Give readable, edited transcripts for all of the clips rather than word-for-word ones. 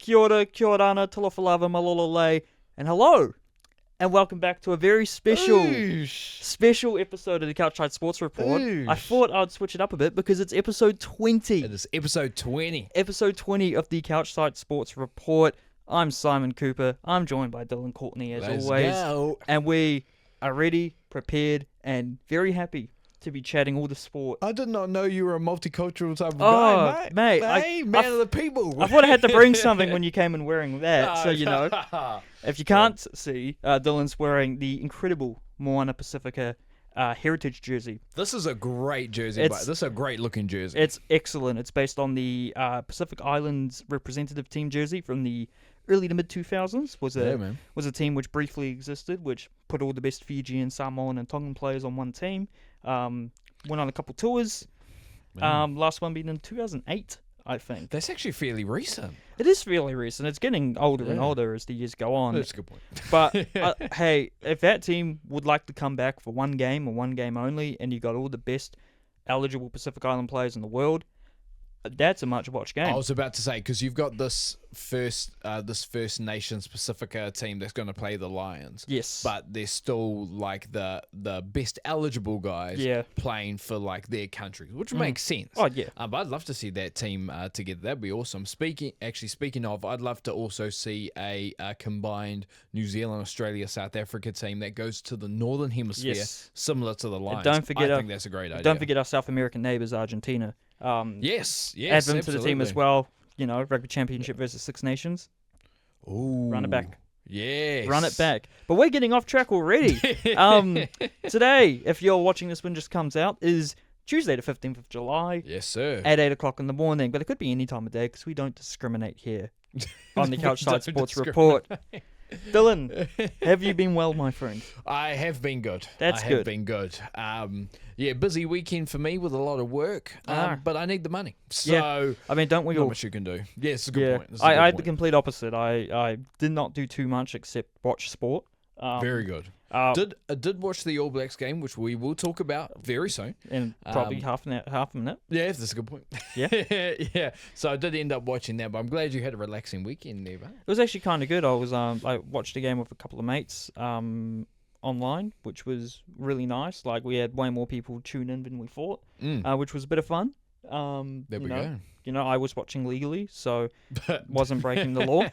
Kia ora, kia orana, talofalava, malololei, and hello, and welcome back to a very special episode of the CouchSide Sports Report. I thought I'd switch it up a bit because it's episode 20. It is episode 20. Episode 20 of the CouchSide Sports Report. I'm Simon Cooper. I'm joined by Dylan Courtney as always. Go. And we are ready, prepared, and very happy to be chatting all the sport. I did not know you were a multicultural type of guy, mate. Hey, man of the people. I thought I had to bring something when you came in wearing that, so you know. If you can't see, Dylan's wearing the incredible Moana Pacifica heritage jersey. This is a great jersey, this is a great looking jersey. It's excellent. It's based on the Pacific Islands representative team jersey from the early to mid 2000s. Was a team which briefly existed, which put all the best Fijian, Samoan, and Tongan players on one team. Went on a couple tours. Last one being in 2008, I think. That's actually fairly recent. It is fairly recent. It's getting older and older as the years go on. That's a good point. But hey, if that team would like to come back for one game or one game only, and you got all the best eligible Pacific Island players in the world, that's a much-watched game. I was about to say, because you've got this First Nations Pacifica team that's going to play the Lions. Yes. But they're still like the best eligible guys playing for like their countries, which makes sense. Oh, yeah. But I'd love to see that team together. That'd be awesome. Speaking of, I'd love to also see a combined New Zealand, Australia, South Africa team that goes to the Northern Hemisphere, similar to the Lions. I think that's a great idea. Don't forget our South American neighbours, Argentina. Yes, add them absolutely. to the team as well. You know, Rugby Championship versus Six Nations. Ooh, run it back. Yes, run it back. But we're getting off track already. Today, if you're watching this when it just comes out, is Tuesday the 15th of July. Yes, sir. At 8 o'clock in the morning, but it could be any time of day because we don't discriminate here on the CouchSide Sports Report. Dylan, have you been well, my friend? I have been good. That's good. I have been good. Busy weekend for me with a lot of work, but I need the money. So, I mean, don't we all? Not much you can do. Yeah, it's a good point. I had the complete opposite. I did not do too much except watch sport. Very good. Did watch the All Blacks game, which we will talk about very soon. In probably half a minute. Yeah, that's a good point. Yeah. Yeah. So I did end up watching that, but I'm glad you had a relaxing weekend there, mate. It was actually kind of good. I watched the game with a couple of mates online, which was really nice. Like, we had way more people tune in than we thought, which was a bit of fun. There we go. You know, I was watching legally, so wasn't breaking the law.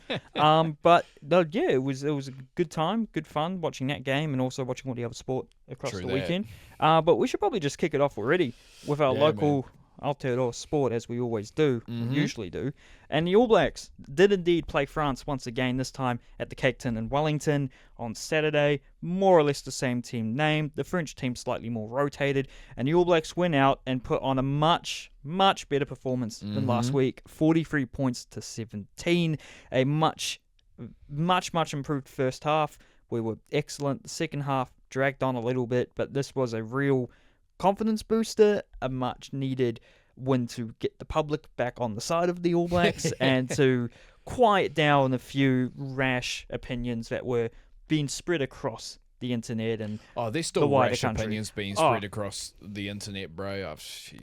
But it was a good time, good fun watching that game and also watching all the other sport across the weekend. But we should probably just kick it off already with our local Aotearoa sport, as we always do, usually do. And the All Blacks did indeed play France once again, this time at the Cake Tin in Wellington on Saturday. More or less the same team name. The French team slightly more rotated. And the All Blacks went out and put on a much better performance than last week. 43 points to 17. A much improved first half. We were excellent. The second half dragged on a little bit, but this was a real confidence booster, a much needed win to get the public back on the side of the All Blacks and to quiet down a few rash opinions that were being spread across the internet and there's still the wider rash country. opinions being spread across the internet, bro.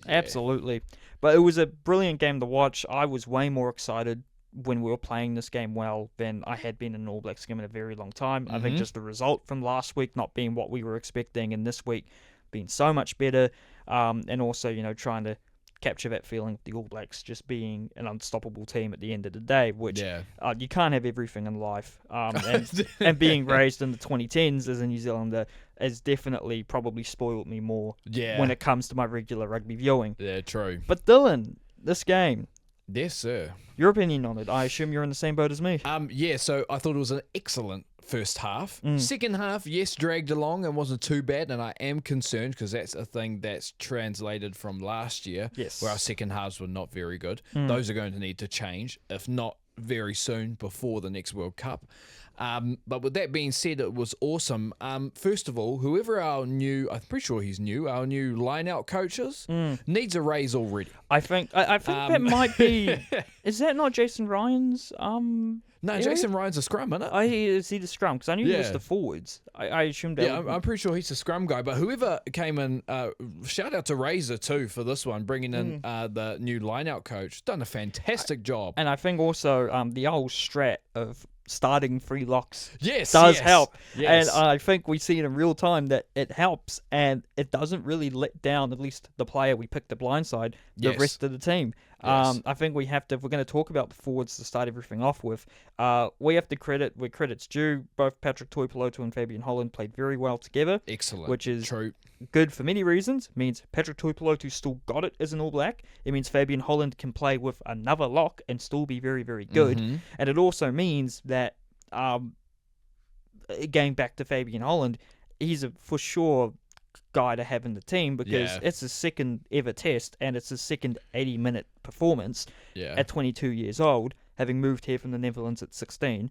Absolutely. But it was a brilliant game to watch. I was way more excited when we were playing this game well than I had been in an All Blacks game in a very long time. I think just the result from last week not being what we were expecting and this week being so much better, and also, you know, trying to capture that feeling of the All Blacks just being an unstoppable team at the end of the day, which you can't have everything in life. And being raised in the 2010s as a New Zealander has definitely probably spoiled me more when it comes to my regular rugby viewing. Yeah, true. But Dylan, this game. Yes, sir. Your opinion on it? I assume you're in the same boat as me. So I thought it was an excellent first half. Second half, yes, dragged along and wasn't too bad, and I am concerned because that's a thing that's translated from last year, where our second halves were not very good. Those are going to need to change, if not very soon, before the next World Cup. But with that being said, it was awesome. First of all, whoever I'm pretty sure he's new, our new line-out coaches, needs a raise already. I think that might be. Is that not Jason Ryan's? No, area? Jason Ryan's a scrum, isn't it? Is he the scrum? Because I knew he was the forwards. I assumed that. Yeah, I'm pretty sure he's a scrum guy. But whoever came in, shout out to Razor too for this one, bringing in the new line-out coach. Done a fantastic job. And I think also the old strat of starting 3 locks does help. Yes. And I think we see it in real time that it helps, and it doesn't really let down, at least the player we picked the blindside, the rest of the team. Yes. I think we have to, if we're going to talk about the forwards to start everything off with, we have to credit where credit's due. Both Patrick Tuipulotu and Fabian Holland played very well together. Excellent. Which is true. Good for many reasons. It means Patrick Tuipulotu still got it as an All Black. It means Fabian Holland can play with another lock and still be very, very good. And it also means that, going back to Fabian Holland, he's a for sure guy to have in the team because it's his second ever test and it's his second 80-minute performance at 22 years old, having moved here from the Netherlands at 16.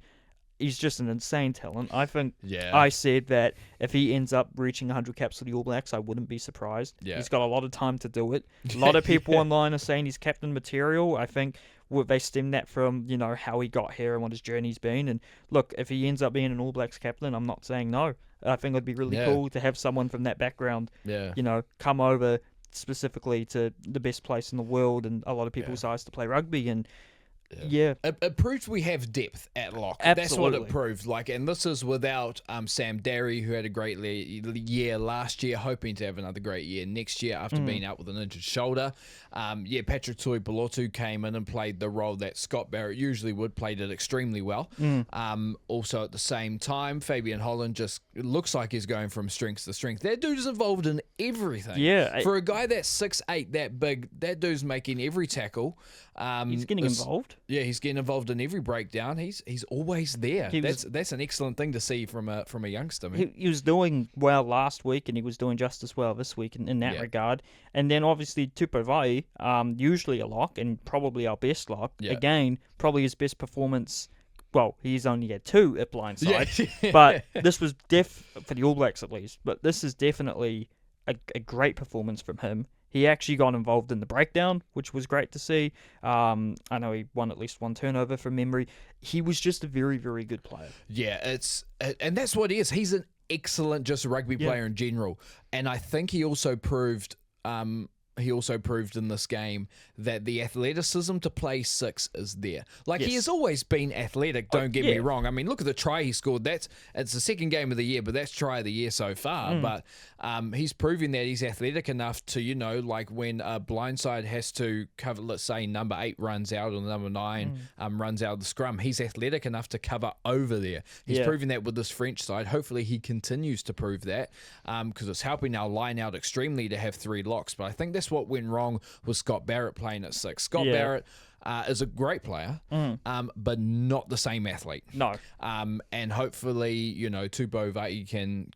He's just an insane talent. I think I said that if he ends up reaching 100 caps for the All Blacks, I wouldn't be surprised. He's got a lot of time to do it. A lot of people online are saying he's captain material. I think they stem that from, how he got here and what his journey's been. And look, if he ends up being an All Blacks captain, I'm not saying no. I think it'd be really cool to have someone from that background, come over specifically to the best place in the world and a lot of people's eyes to play rugby. And It proves we have depth at lock. Absolutely. That's what it proves. And this is without Sam Darry, who had a great year last year, hoping to have another great year next year after being out with an injured shoulder. Patrick Tuipulotu came in and played the role that Scott Barrett usually would, played it extremely well. Also at the same time, Fabian Holland just looks like he's going from strength to strength. That dude's involved in everything. Yeah. For a guy that's 6'8", that big, that dude's making every tackle. He's getting involved. Yeah, he's getting involved in every breakdown. He's always there. That's an excellent thing to see from a youngster. He was doing well last week, and he was doing just as well this week in that regard. And then obviously Tupovai, usually a lock and probably our best lock. Yeah. Again, probably his best performance. Well, he's only had 2 at blindside, but this was for the All Blacks at least. But this is definitely a great performance from him. He actually got involved in the breakdown, which was great to see. I know he won at least 1 turnover from memory. He was just a very, very good player. Yeah, and that's what he is. He's an excellent just rugby player in general. And I think he also proved in this game that the athleticism to play 6 is there. He has always been athletic, don't get me wrong. I mean, look at the try he scored. It's the second game of the year, but that's try of the year so far. But he's proving that he's athletic enough to, when blindside has to cover, let's say number 8 runs out or number 9 runs out of the scrum, he's athletic enough to cover over there. He's proving that with this French side. Hopefully he continues to prove that because it's helping our line out extremely to have 3 locks. But I think that's what went wrong with Scott Barrett playing at 6. Scott Barrett is a great player, but not the same athlete. No. And hopefully, Tupou Vaa'i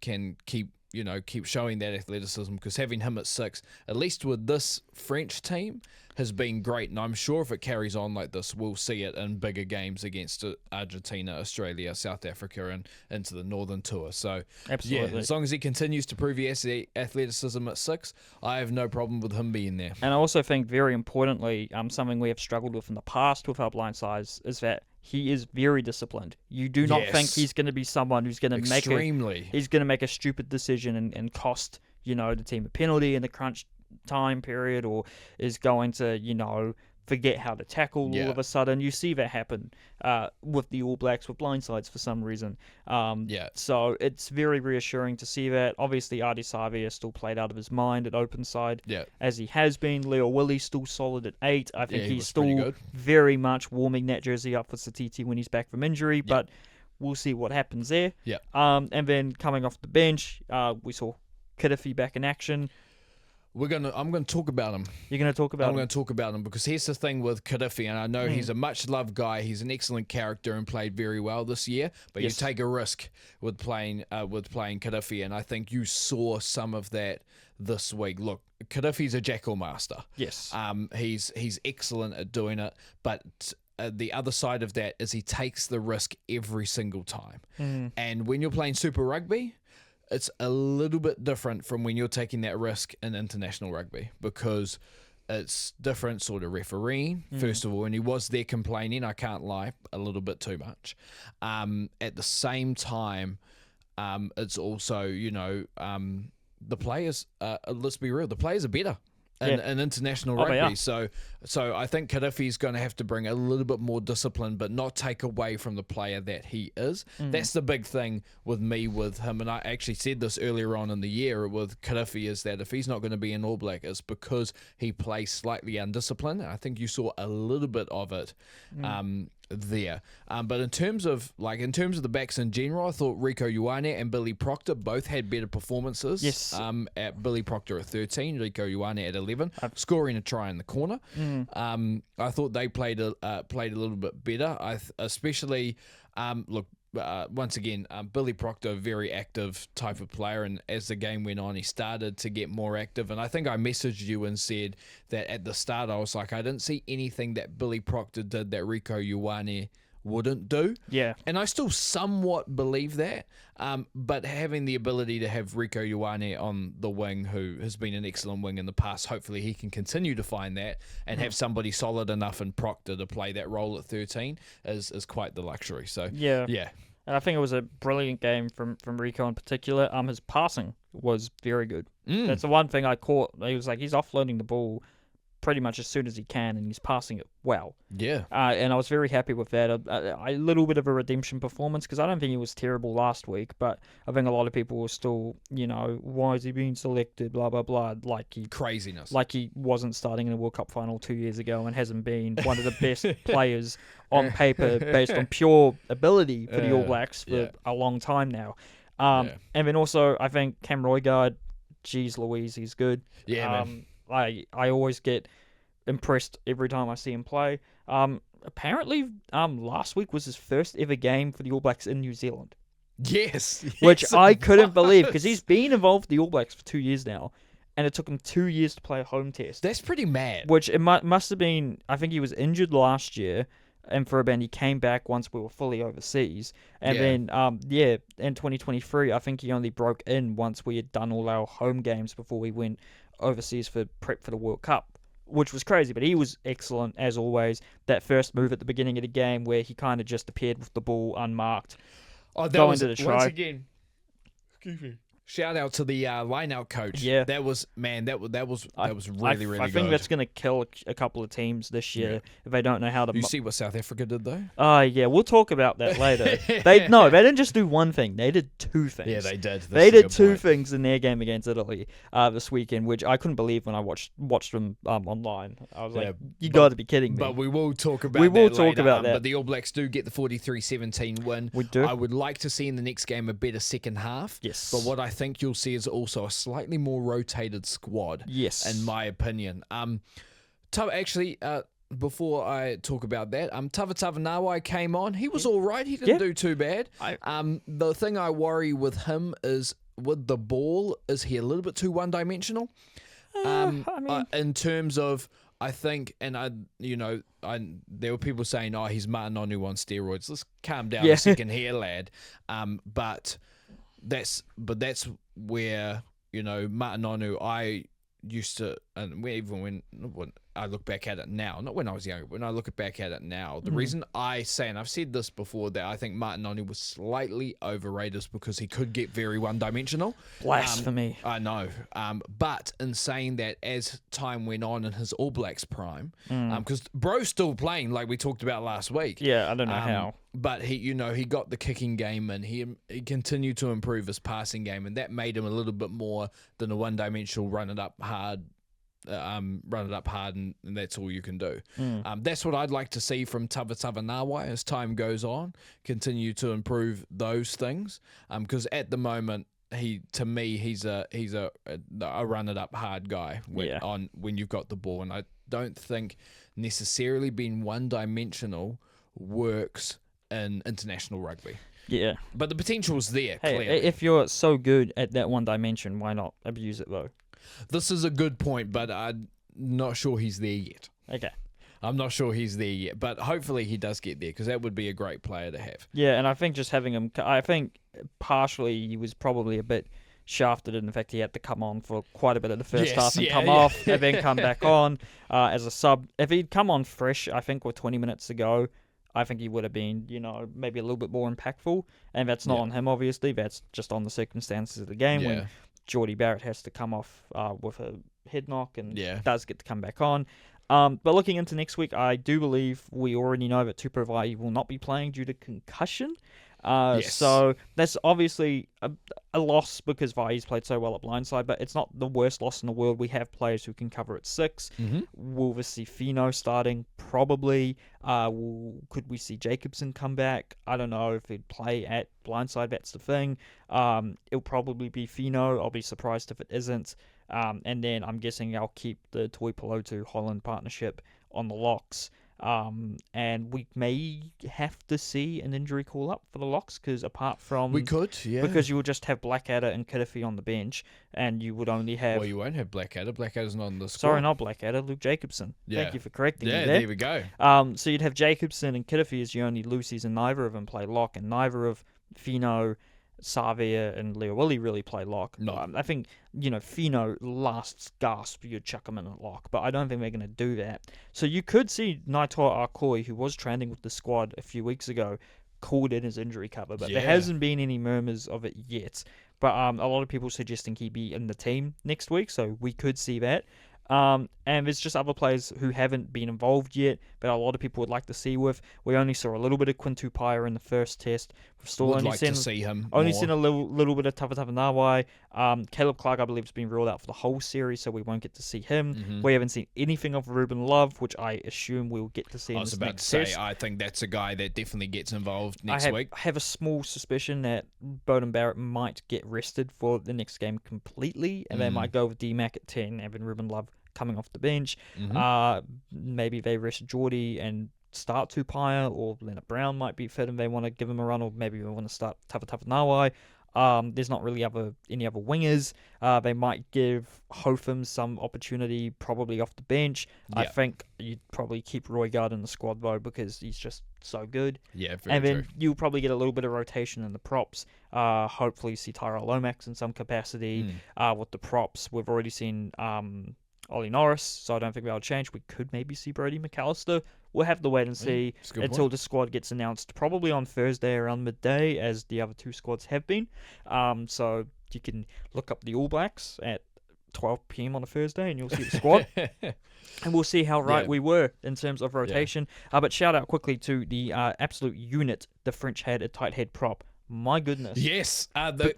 can keep showing that athleticism, because having him at 6, at least with this French team, has been great. And I'm sure if it carries on like this, we'll see it in bigger games against Argentina, Australia, South Africa, and into the Northern Tour. So, absolutely. As long as he continues to prove he has the athleticism at 6, I have no problem with him being there. And I also think, very importantly, something we have struggled with in the past with our blind sides is that he is very disciplined. You do not think he's going to be someone who's going to make a stupid decision and cost, the team a penalty in the crunch time period, or is going to, forget how to tackle all of a sudden. You see that happen with the All Blacks with blindsides for some reason. So it's very reassuring to see that. Obviously, Ardie Savea still played out of his mind at open side, as he has been. Leo Willie still solid at 8. I think he's still very much warming that jersey up for Satiti when he's back from injury, but we'll see what happens there. And then coming off the bench, we saw Kirifi back in action. I'm going to talk about him. You're going to talk about him? I'm going to talk about him because here's the thing with Kirifi, and I know he's a much-loved guy. He's an excellent character and played very well this year, but you take a risk with playing Kirifi, and I think you saw some of that this week. Look, Kirifi's a jackal master. Yes. He's excellent at doing it, but the other side of that is he takes the risk every single time. And when you're playing Super Rugby, it's a little bit different from when you're taking that risk in international rugby, because it's different sort of refereeing, first of all, and he was there complaining, I can't lie, a little bit too much. At the same time, it's also, the players, let's be real, the players are better in international rugby. So I think Kirifi's going to have to bring a little bit more discipline, but not take away from the player that he is. That's the big thing with him. And I actually said this earlier on in the year with Kirifi, is that if he's not going to be an All Black, it's because he plays slightly undisciplined. I think you saw a little bit of it there. But in terms of the backs in general, I thought Rieko Ioane and Billy Proctor both had better performances. Yes. At Billy Proctor at 13, Rieko Ioane at 11, scoring a try in the corner. I thought they played a little bit better. Especially once again, Billy Proctor, very active type of player, and as the game went on, he started to get more active. And I think I messaged you and said that at the start, I was like, I didn't see anything that Billy Proctor did that Rieko Ioane wouldn't do. Yeah. And I still somewhat believe that. But having the ability to have Rieko Ioane on the wing, who has been an excellent wing in the past, hopefully he can continue to find that and have somebody solid enough in Proctor to play that role at 13 is quite the luxury. So Yeah. yeah. And I think it was a brilliant game from Rico in particular. His passing was very good. That's the one thing I caught. He was like, he's offloading the ball pretty much as soon as he can, and he's passing it well. Yeah. And I was very happy with that. A little bit of a redemption performance, because I don't think he was terrible last week, but I think a lot of people were still, why is he being selected, blah, blah, blah, craziness. Like he wasn't starting in a World Cup final 2 years ago and hasn't been one of the best players on paper based on pure ability for the All Blacks for a long time now. And then also, I think Cam Roygaard, geez Louise, he's good. Yeah, man. I always get impressed every time I see him play. Apparently, last week was his first ever game for the All Blacks in New Zealand. Yes. Which I couldn't believe, because he's been involved with the All Blacks for 2 years now, and it took him 2 years to play a home test. That's pretty mad. Which it must have been, I think he was injured last year, and for a bit he came back once we were fully overseas. And then, in 2023, I think he only broke in once we had done all our home games before we went overseas for prep for the World Cup, which was crazy. But he was excellent, as always. That first move at the beginning of the game where he kind of just appeared with the ball unmarked. Oh, that was, into the try. Once again, excuse me. Shout out to the line-out coach. Yeah, that was really good. I think that's going to kill a couple of teams this year if they don't know how to. You see what South Africa did though? Yeah, we'll talk about that later. They didn't just do one thing; they did two things. Yeah, they did. They did two things in their game against Italy this weekend, which I couldn't believe when I watched them online. I was like, "You got to be kidding me!" But we will talk about. That. But the All Blacks do get the 43-17 win. We do. I would like to see in the next game a better second half. Yes. But what I think you'll see is also a slightly more rotated squad. Yes. In my opinion. Before I talk about that, Tavatawa Nawai came on. He was all right. He didn't do too bad. The thing I worry with him is with the ball, is he a little bit too one-dimensional? In terms of, I think, and there were people saying, "Oh, he's Martin Onu on steroids." Let's calm down a second here, lad. But that's where Martin Onu, I used to, and even when I look back at it now, not when I was younger, when I look back at it now, the reason I say, and I've said this before, that I think Martin Onu was slightly overrated is because he could get very one-dimensional. Blasphemy. I know. But in saying that, as time went on in his All Blacks prime, because bro's still playing like we talked about last week. Yeah, I don't know how. But he got the kicking game, and he continued to improve his passing game, and that made him a little bit more than a one-dimensional run it up hard, and that's all you can do. That's what I'd like to see from Tavatawa Nawai as time goes on. Continue to improve those things, because at the moment, he's a run it up hard guy when you've got the ball, and I don't think necessarily being one-dimensional works in international rugby. Yeah. But the potential's there, clearly. If you're so good at that one dimension, why not abuse it, though? This is a good point, but I'm not sure he's there yet. Okay. I'm not sure he's there yet, but hopefully he does get there because that would be a great player to have. Yeah, and I think just having him, I think partially he was probably a bit shafted in the fact he had to come on for quite a bit of the first half and come off and then come back on as a sub. If he'd come on fresh, I think with 20 minutes to go, I think he would have been, maybe a little bit more impactful. And that's not on him, obviously. That's just on the circumstances of the game when Geordie Barrett has to come off with a head knock and does get to come back on. But looking into next week, I do believe we already know that Tupouva'i will not be playing due to concussion. So that's obviously a loss because Vai's played so well at blindside, but it's not the worst loss in the world. We have players who can cover at 6. Will we see Fino starting? Probably. Could we see Jacobson come back? I don't know if he'd play at blindside. That's the thing. It'll probably be Fino. I'll be surprised if it isn't. And then I'm guessing I'll keep the Tuipulotu Holland partnership on the locks. And we may have to see an injury call up for the locks because apart from because you will just have Blackadder and Kirifi on the bench, and you would only have. Well, you won't have Blackadder. Blackadder's not on the squad. Sorry, not Blackadder. Luke Jacobson. Thank you for correcting me there. There we go. So you'd have Jacobson and Kirifi as your only Lucy's, and neither of them play lock, and neither of Fino, Savia and Leo Willie really play lock. No. I think, Fino last gasp, you'd chuck him in a lock, but I don't think they're going to do that. So you could see Naitoa Akoi, who was training with the squad a few weeks ago, called in his injury cover, but there hasn't been any murmurs of it yet. But a lot of people suggesting he be in the team next week, so we could see that. And there's just other players who haven't been involved yet, but a lot of people would like to see with. We only saw a little bit of Quinn Tupaia in the first test. We've still would only like seen, to see him only more. seen a little bit of Nawai. Caleb Clark, I believe, has been ruled out for the whole series, so we won't get to see him. We haven't seen anything of Ruben Love, which I assume we'll get to see in this next test. I think that's a guy that definitely gets involved next week. I have a small suspicion that Bowden Barrett might get rested for the next game completely, and they might go with D-Mac at 10, and then Ruben Love coming off the bench. Maybe they rest Geordie and start Tupaia, or Leonard Brown might be fit and they want to give him a run, or maybe we want to start Nawai. There's not really any other wingers. They might give Hotham some opportunity, probably off the bench. I think you'd probably keep Roygaard in the squad though because he's just so good. Yeah, very and then true. you'll probably get a little bit of rotation in the props. Hopefully see Tyrell Lomax in some capacity. With the props, we've already seen Ollie Norris, so I don't think that'll change. We could maybe see Brody McAllister. We'll have to wait and see until the squad gets announced, probably on Thursday around midday, as the other two squads have been. So you can look up the All Blacks at 12 p.m. on a Thursday and you'll see the squad. And we'll see how right we were in terms of rotation. But shout out quickly to the absolute unit the French had at tight head prop. My goodness. Yes.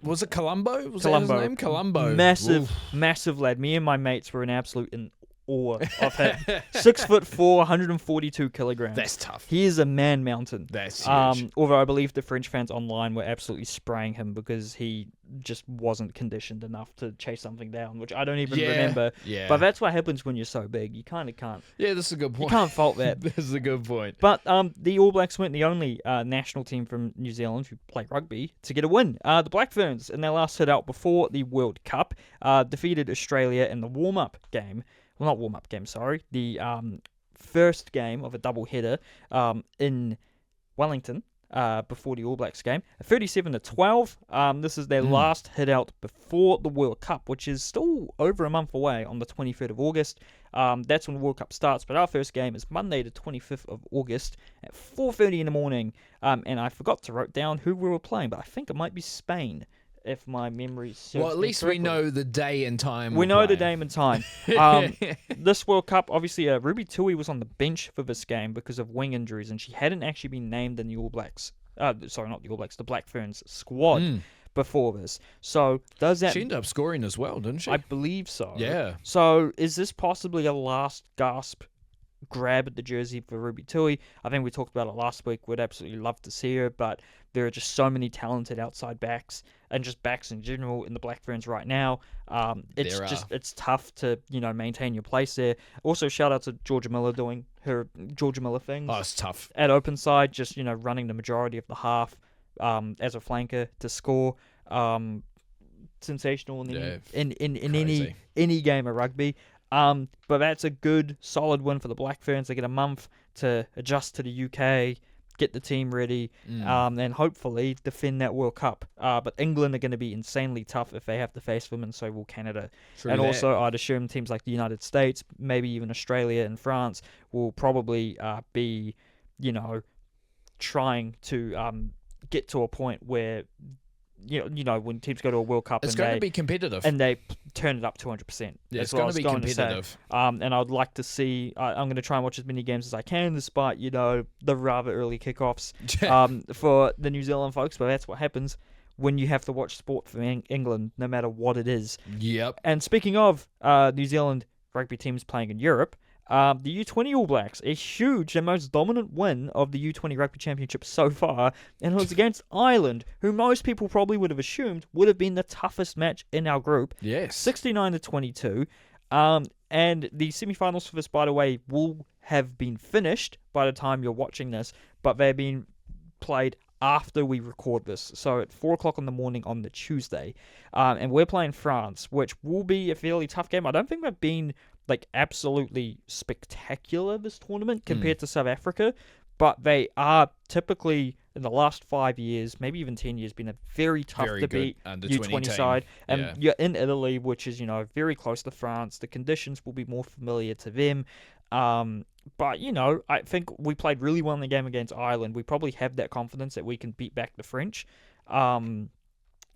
Was it Colombo? Was Colombo. that his name? Colombo. Massive lad. Me and my mates were in absolute awe of him. 6'4", 142 kilograms. That's tough. He is a man mountain. That's huge. Although I believe the French fans online were absolutely spraying him because he just wasn't conditioned enough to chase something down, which I don't even remember. Yeah. But that's what happens when you're so big. You kind of can't. Yeah, this is a good point. You can't fault that. This is a good point. But the All Blacks weren't the only national team from New Zealand who play rugby to get a win. The Black Ferns, in their last hit out before the World Cup, defeated Australia in the warm-up game. Well, not warm-up game, sorry. The first game of a double-header in Wellington before the All Blacks game. 37-12. This is their last hit-out before the World Cup, which is still over a month away on the 23rd of August. That's when the World Cup starts, but our first game is Monday the 25th of August at 4:30 in the morning. And I forgot to write down who we were playing, but I think it might be Spain, if my memory serves Well, at least correctly. we know the day and time. We know the day and time. This World Cup, obviously, Ruby Tui was on the bench for this game because of wing injuries, and she hadn't actually been named in the All Blacks. Sorry, not the All Blacks, the Black Ferns squad before this. So does that? She ended up scoring as well, didn't she? I believe so. Yeah. So is this possibly a last gasp grab at the jersey for Ruby Tui? I think we talked about it last week. We'd absolutely love to see her, but there are just so many talented outside backs and just backs in general in the Black Ferns right now. It's tough to maintain your place there. Also, shout out to Georgia Miller doing her Georgia Miller things. Oh, it's tough at open side, just running the majority of the half as a flanker to score. Sensational in any game of rugby. But that's a good, solid win for the Black Ferns. They get a month to adjust to the UK, get the team ready, and hopefully defend that World Cup. But England are going to be insanely tough if they have to face them, and so will Canada. Also, I'd assume teams like the United States, maybe even Australia and France, will probably be, trying to get to a point where when teams go to a World Cup, it's going to be competitive, and they turn it up 200%. Yeah, it's going to be competitive. And I'd like to see. I'm going to try and watch as many games as I can, despite the rather early kickoffs for the New Zealand folks. But that's what happens when you have to watch sport for England, no matter what it is. Yep. And speaking of New Zealand rugby teams playing in Europe. The U20 All Blacks, a huge and most dominant win of the U20 Rugby Championship so far, and it was against Ireland, who most people probably would have assumed would have been the toughest match in our group. Yes. 69-22. And the semi-finals for this, by the way, will have been finished by the time you're watching this, but they're being played after we record this, so at 4 o'clock in the morning on the Tuesday. And we're playing France, which will be a fairly tough game. I don't think they've been absolutely spectacular this tournament compared to South Africa, but they are typically in the last 5 years, maybe even 10 years, been a very tough to beat U20 side. And you're in Italy, which is very close to France. The conditions will be more familiar to them. But I think we played really well in the game against Ireland. We probably have that confidence that we can beat back the French.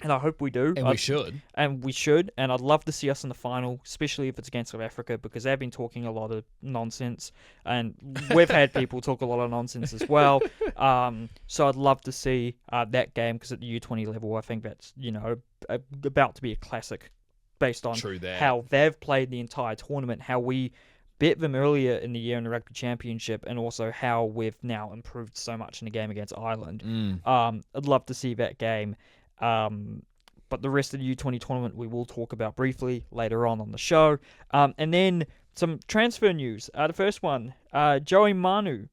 And I hope we do. And we should. And we should. And I'd love to see us in the final, especially if it's against South Africa, because they've been talking a lot of nonsense. And we've had people talk a lot of nonsense as well. So I'd love to see that game, because at the U20 level, I think that's, about to be a classic based on how they've played the entire tournament, how we bet them earlier in the year in the Rugby Championship, and also how we've now improved so much in the game against Ireland. I'd love to see that game. But the rest of the U20 tournament we will talk about briefly later on the show. And then some transfer news. The first one, Joey Manu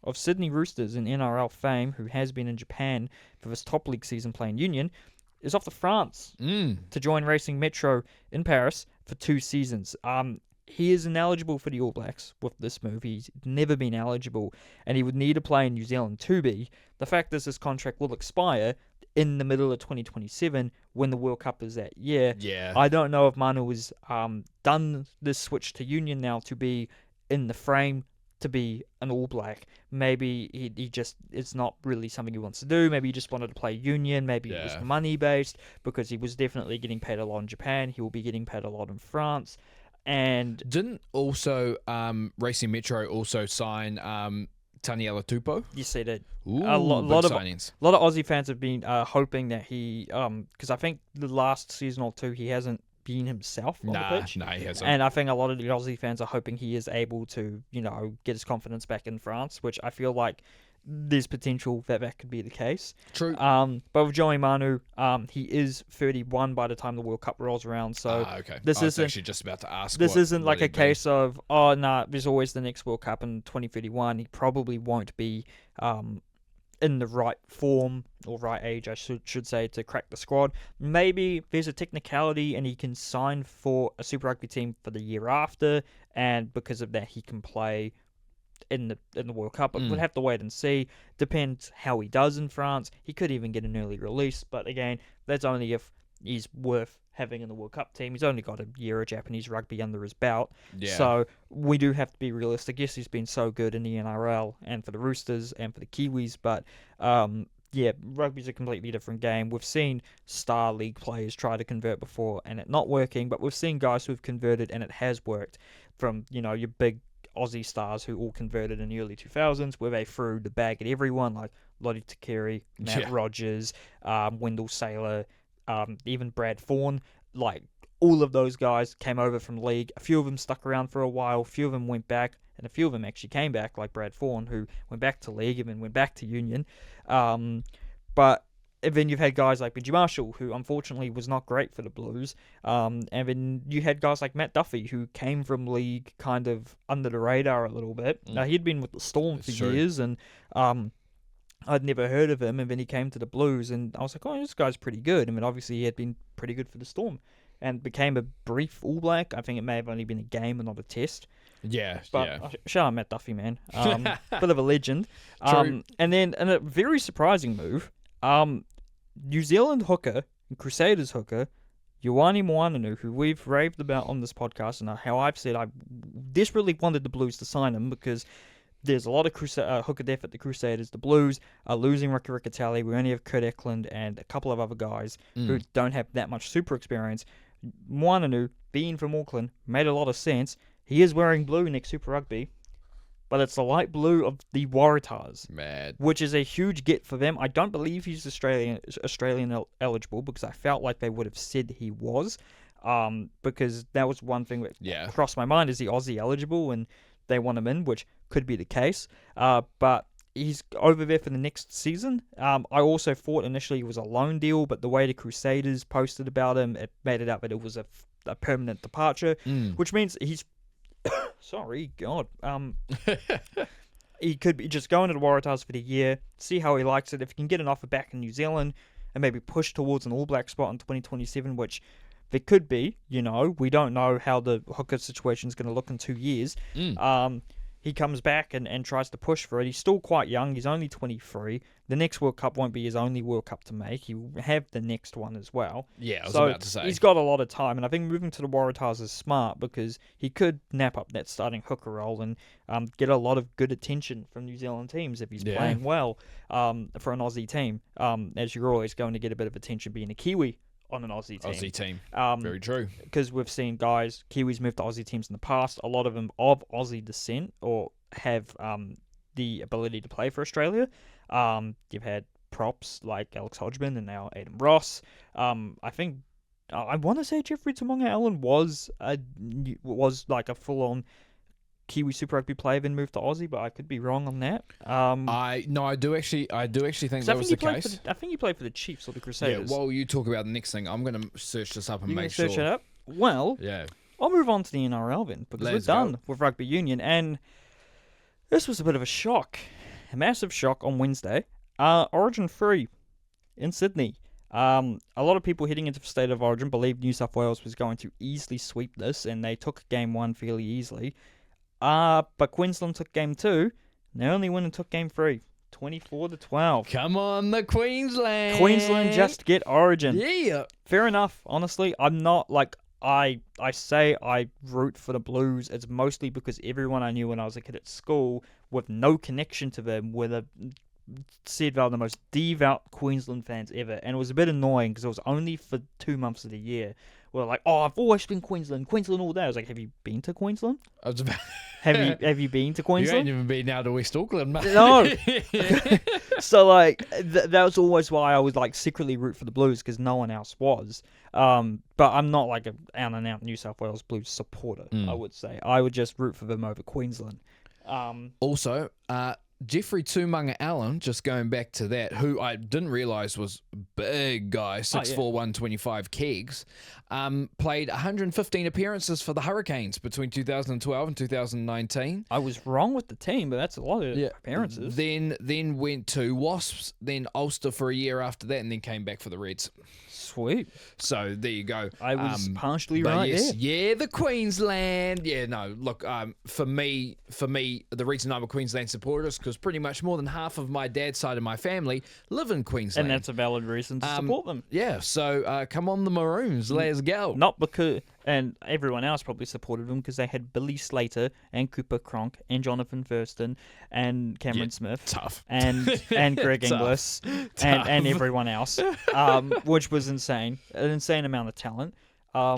of Sydney Roosters in NRL fame, who has been in Japan for this top league season playing Union, is off to France to join Racing Metro in Paris for 2 seasons. He is ineligible for the All Blacks with this move. He's never been eligible, and he would need to play in New Zealand to be. The fact is his contract will expire in the middle of 2027 when the World Cup is that year. Yeah. I don't know if Manu has done this switch to Union now to be in the frame to be an All Black. Maybe he just, it's not really something he wants to do. Maybe he just wanted to play Union. Maybe it was money based, because he was definitely getting paid a lot in Japan. He will be getting paid a lot in France. And didn't also Racing Metro also sign Taniela Tupou? Yes, they did. Ooh, a lot of signings. A lot of Aussie fans have been hoping that he, because I think the last season or two he hasn't been himself on the pitch. Nah, he hasn't. And I think a lot of the Aussie fans are hoping he is able to, get his confidence back in France, which I feel like there's potential that could be the case. True. But with Joey Manu, he is 31 by the time the World Cup rolls around. So okay. This I was isn't actually just about to ask. This isn't like a case of, there's always the next World Cup in 2031. He probably won't be in the right form or right age, I should say, to crack the squad. Maybe there's a technicality and he can sign for a Super Rugby team for the year after, and because of that he can play in the World Cup. But we'll have to wait and see. Depends how he does in France. He could even get an early release, but again, that's only if he's worth having in the World Cup team. He's only got a year of Japanese rugby under his belt. Yeah. So we do have to be realistic. Yes, he's been so good in the NRL and for the Roosters and for the Kiwis, but rugby's a completely different game. We've seen Star League players try to convert before and it not working, but we've seen guys who've converted and it has worked, from your big Aussie stars who all converted in the early 2000s, where they threw the bag at everyone, like Lottie Takeri, Matt Rogers, Wendell Saylor, even Brad Thorne. Like, all of those guys came over from league. A few of them stuck around for a while. A few of them went back, and a few of them actually came back, like Brad Thorne, who went back to league and then went back to Union. But then you've had guys like Benji Marshall, who unfortunately was not great for the Blues. And then you had guys like Matt Duffy, who came from league kind of under the radar a little bit. He'd been with the Storm for years, and I'd never heard of him. And then he came to the Blues, and I was like, oh, this guy's pretty good. I mean, obviously he had been pretty good for the Storm. and became a brief All Black. I think it may have only been a game and not a test. Yeah, But yeah. shout out Matt Duffy, man. Bit of a legend. True. And then in a very surprising move, New Zealand hooker, Crusaders hooker, Ioane Moananu, who we've raved about on this podcast, and how I've said I desperately wanted the Blues to sign him because there's a lot of hooker depth at the Crusaders. The Blues are losing Ricky Riccitelli. We only have Kurt Eklund and a couple of other guys who don't have that much super experience. Moananu, being from Auckland, made a lot of sense. He is wearing blue next Super Rugby, but it's the light blue of the Waratahs, Mad. which is a huge get for them. I don't believe he's Australian eligible because I felt like they would have said he was, because that was one thing that crossed my mind. Is he Aussie eligible? And they want him in, which could be the case. But he's over there for the next season. I also thought initially it was a loan deal, but the way the Crusaders posted about him, it made it out that it was a permanent departure, which means he's sorry, God. He could be just going to the Waratahs for the year, see how he likes it. If he can get an offer back in New Zealand and maybe push towards an All Black spot in 2027, which there could be, we don't know how the hooker situation is going to look in 2 years. He comes back and tries to push for it. He's still quite young. He's only 23. The next World Cup won't be his only World Cup to make. He will have the next one as well. Yeah, I was about to say. He's got a lot of time, and I think moving to the Waratahs is smart because he could nap up that starting hooker role and get a lot of good attention from New Zealand teams if he's playing well for an Aussie team, as you're always going to get a bit of attention being a Kiwi on an Aussie team. Very true. Because we've seen Kiwis move to Aussie teams in the past, a lot of them of Aussie descent or have the ability to play for Australia. You've had props like Alex Hodgman and now Aiden Ross. I think I want to say Jeffrey Tamonga Allen was like a full-on Kiwi Super Rugby player, then moved to Aussie, but I could be wrong on that. I do actually think that was the case. I think he played for the Chiefs or the Crusaders. Yeah, while you talk about the next thing, I'm going to search this up and make sure. Search it up? Well, yeah. I'll move on to the NRL then, because we're done with rugby union, and this was a bit of a shock. A massive shock on Wednesday. Origin 3 in Sydney. A lot of people heading into the State of Origin believed New South Wales was going to easily sweep this, and they took Game 1 fairly easily. But Queensland took Game 2, and they only went and took Game 3, 24-12. Come on, the Queensland! Queensland just get Origin. Yeah. Fair enough, honestly. I'm not, I say I root for the Blues. It's mostly because everyone I knew when I was a kid at school with no connection to them were said they were the most devout Queensland fans ever. And it was a bit annoying because it was only for 2 months of the year. We're like, I've always been Queensland all day. I was like, have you been to Queensland? I was about... Have you been to Queensland? You ain't even been out to West Auckland, mate. No. So, that was always why I was, secretly root for the Blues, because no one else was. But I'm not, an out-and-out New South Wales Blues supporter, I would say. I would just root for them over Queensland. Also, Jeffrey Tumunga Allen, just going back to that, who I didn't realise was a big guy, 6'4", 125 kegs, played 115 appearances for the Hurricanes between 2012 and 2019. I was wrong with the team, but that's a lot of appearances. Then went to Wasps, then Ulster for a year after that, and then came back for the Reds. Sweet. So there you go. I was partially right there. Yeah, the Queensland. Yeah, no, look, for me, the reason I'm a Queensland supporter is because pretty much more than half of my dad's side of my family live in Queensland. And that's a valid reason to support them. Yeah, so come on the Maroons, let's go. Not because, and everyone else probably supported them because they had Billy Slater and Cooper Cronk and Jonathan Thurston and Cameron Smith. Tough. And Greg Inglis and everyone else, which was insane. An insane amount of talent.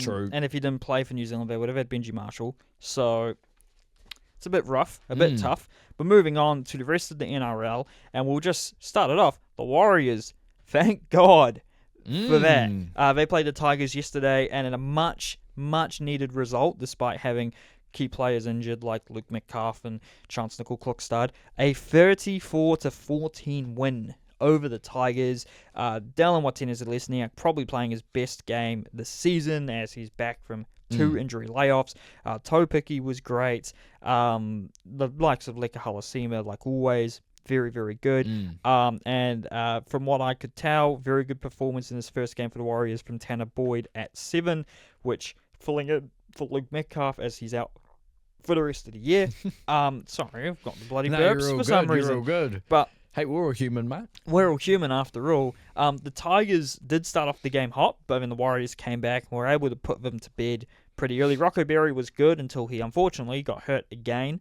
True. And if he didn't play for New Zealand, they would have had Benji Marshall. So it's a bit rough, a bit tough. But moving on to the rest of the NRL, and we'll just start it off. The Warriors, thank God for that. They played the Tigers yesterday, and in a much needed result, despite having key players injured like Luke Metcalf and Chance Nickel-Klokstad, a 34-14 win over the Tigers. Dallin Watene-Zelezniak probably playing his best game this season as he's back from 2 injury layoffs. Topiki was great. The likes of Leka Halasima, like always, very, very good. And from what I could tell, very good performance in this first game for the Warriors from Tanner Boyd at 7, which filling in for Luke Metcalf as he's out for the rest of the year. Sorry, I've got the bloody burps for some reason. You're all good. But hey, we're all human, mate. We're all human after all. The Tigers did start off the game hot, but then the Warriors came back and were able to put them to bed pretty early. Rocco Berry was good until he unfortunately got hurt again,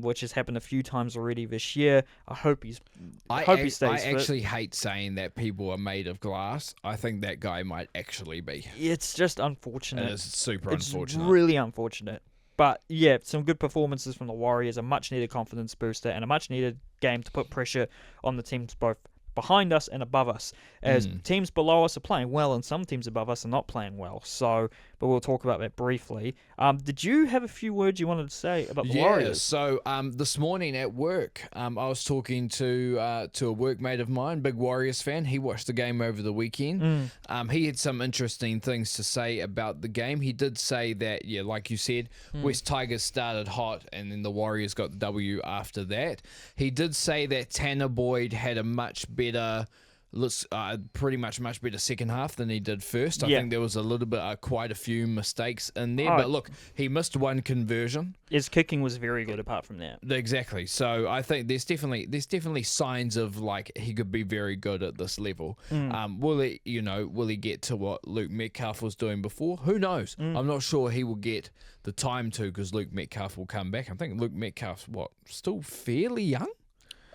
which has happened a few times already this year. I hope he stays fit. I actually hate saying that people are made of glass. I think that guy might actually be. It's just unfortunate. It is super unfortunate. It's really unfortunate. But yeah, some good performances from the Warriors, a much needed confidence booster, and a much needed game to put pressure on the teams both behind us and above us, as teams below us are playing well and some teams above us are not playing well. So, but we'll talk about that briefly. Did you have a few words you wanted to say about the Warriors? So this morning at work, I was talking to a workmate of mine, big Warriors fan. He watched the game over the weekend. He had some interesting things to say about the game. He did say that, yeah, like you said, West Tigers started hot and then the Warriors got the W after that. He did say that Tanner Boyd had a much better pretty much better second half than he did first. I think there was a little bit, quite a few mistakes in there. But look, he missed one conversion. His kicking was very good apart from that. Exactly. So I think there's definitely signs of like he could be very good at this level. Will he get to what Luke Metcalf was doing before? Who knows? I'm not sure he will get the time to, because Luke Metcalf will come back. I think Luke Metcalf's still fairly young.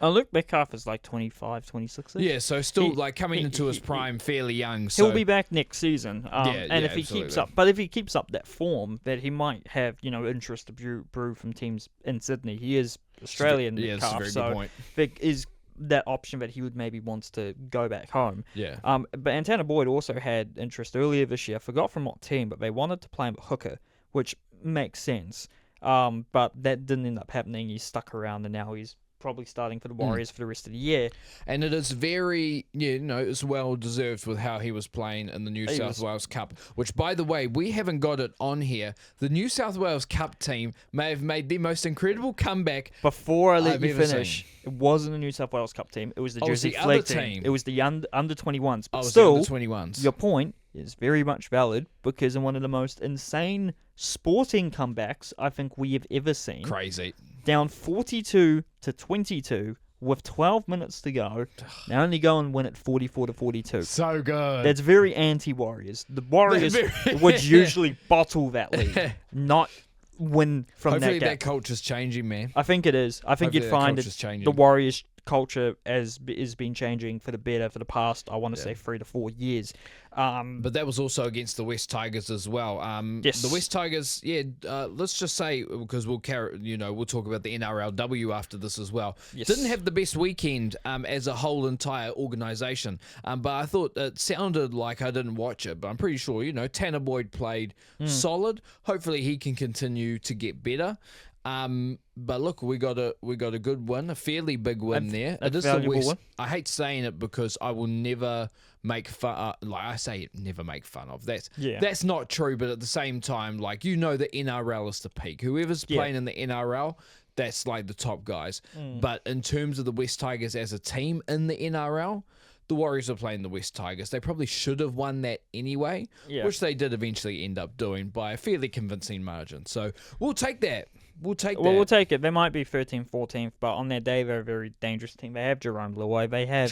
Luke Metcalf is like 25, 26. Yeah, so still coming into his prime, fairly young. So he'll be back next season. If he keeps up, but if he keeps up that form, that he might have, interest to brew from teams in Sydney. He is Australian Metcalf, that's a very good point. There is that option that he would maybe wants to go back home. Yeah. But Tanner Boyd also had interest earlier this year. I forgot from what team, but they wanted to play him at hooker, which makes sense. But that didn't end up happening. He stuck around, and now he's probably starting for the Warriors for the rest of the year. And it is very, it's well deserved with how he was playing in the New South Wales Cup, which, by the way, we haven't got it on here. The New South Wales Cup team may have made the most incredible comeback. Before I let you finish, it wasn't the New South Wales Cup team. It was the Jersey Flag team. It was the under 21s. But still, the under 21s. Your point is very much valid, because in one of the most insane sporting comebacks I think we have ever seen. Crazy. Down 42-22 with 12 minutes to go. They only go and win it 44-42. So good. That's very anti-Warriors. The Warriors would usually bottle that lead, not win from Hopefully that gap. that culture's changing, man. I think it is. I think you'd find the Warriors culture has been changing for the better for the past, I want to say, 3 to 4 years. But that was also against the West Tigers as well. Yes. The West Tigers, let's just say, because we'll talk about the NRLW after this as well. Yes. Didn't have the best weekend as a whole entire organisation. But I thought it sounded like, I didn't watch it, but I'm pretty sure, Tanner Boyd played solid. Hopefully he can continue to get better. But look, we got a good win, a fairly big win there. It is the West. I hate saying it because I will never make fun. Never make fun of. That's not true. But at the same time, the NRL is the peak. Whoever's playing in the NRL, that's like the top guys. But in terms of the West Tigers as a team in the NRL, the Warriors are playing the West Tigers. They probably should have won that anyway, which they did eventually end up doing by a fairly convincing margin. So we'll take that. We'll take it. They might be 13th, 14th, but on their day, they're a very dangerous team. They have Jerome Luai. They have,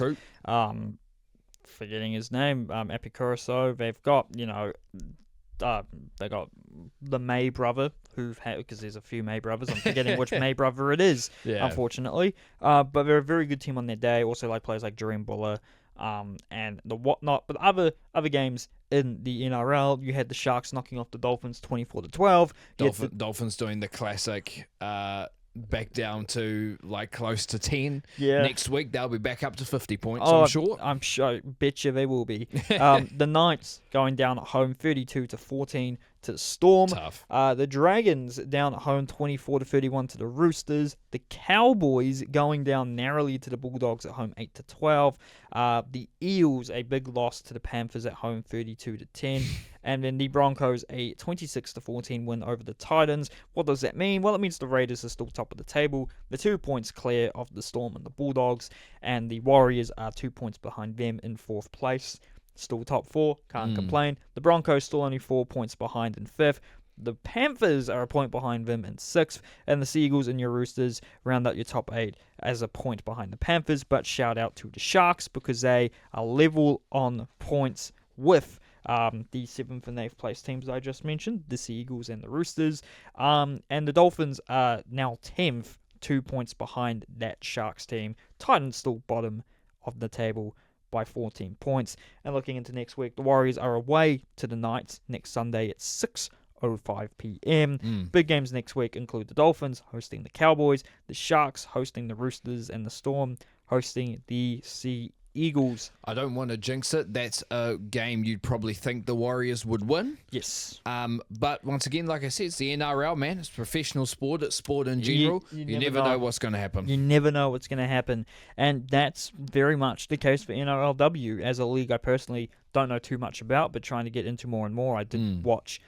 forgetting his name, Epicurso. They've got, they got the May brother, because there's a few May brothers. I'm forgetting which May brother it is, unfortunately. But they're a very good team on their day. Also, players like Jerome Buller, and the whatnot. But other games in the NRL, you had the Sharks knocking off the Dolphins 24-12. Dolphins doing the classic back down to close to 10. Next week they'll be back up to 50 points, I'm sure. Bet you they will be. The Knights going down at home 32-14 to the Storm. Tough. The Dragons down at home 24-31 to the Roosters. The Cowboys going down narrowly to the Bulldogs at home 8-12. The Eels a big loss to the Panthers at home 32-10. And then the Broncos a 26-14 win over the Titans. What does that mean? Well, it means the Raiders are still top of the table. They're 2 points clear of the Storm and the Bulldogs. And the Warriors are 2 points behind them in 4th place. Still top 4, can't complain. The Broncos still only 4 points behind in 5th. The Panthers are a point behind them in 6th. And the Seagulls and your Roosters round out your top 8 as a point behind the Panthers. But shout out to the Sharks because they are level on points with the 7th and 8th place teams I just mentioned, the Seagulls and the Roosters. And the Dolphins are now 10th, 2 points behind that Sharks team. Titans still bottom of the table by 14 points. And looking into next week, the Warriors are away to the Knights next Sunday at 6:05 p.m. Big games next week include the Dolphins hosting the Cowboys, the Sharks hosting the Roosters, and the Storm hosting the Sea Eagles. I don't want to jinx it. That's a game you'd probably think the Warriors would win. Yes. But once again, like I said, it's the NRL, man. It's professional sport. It's sport in general. You never know what's going to happen. You never know what's going to happen. And that's very much the case for NRLW. As a league I personally don't know too much about, but trying to get into more and more. I did watch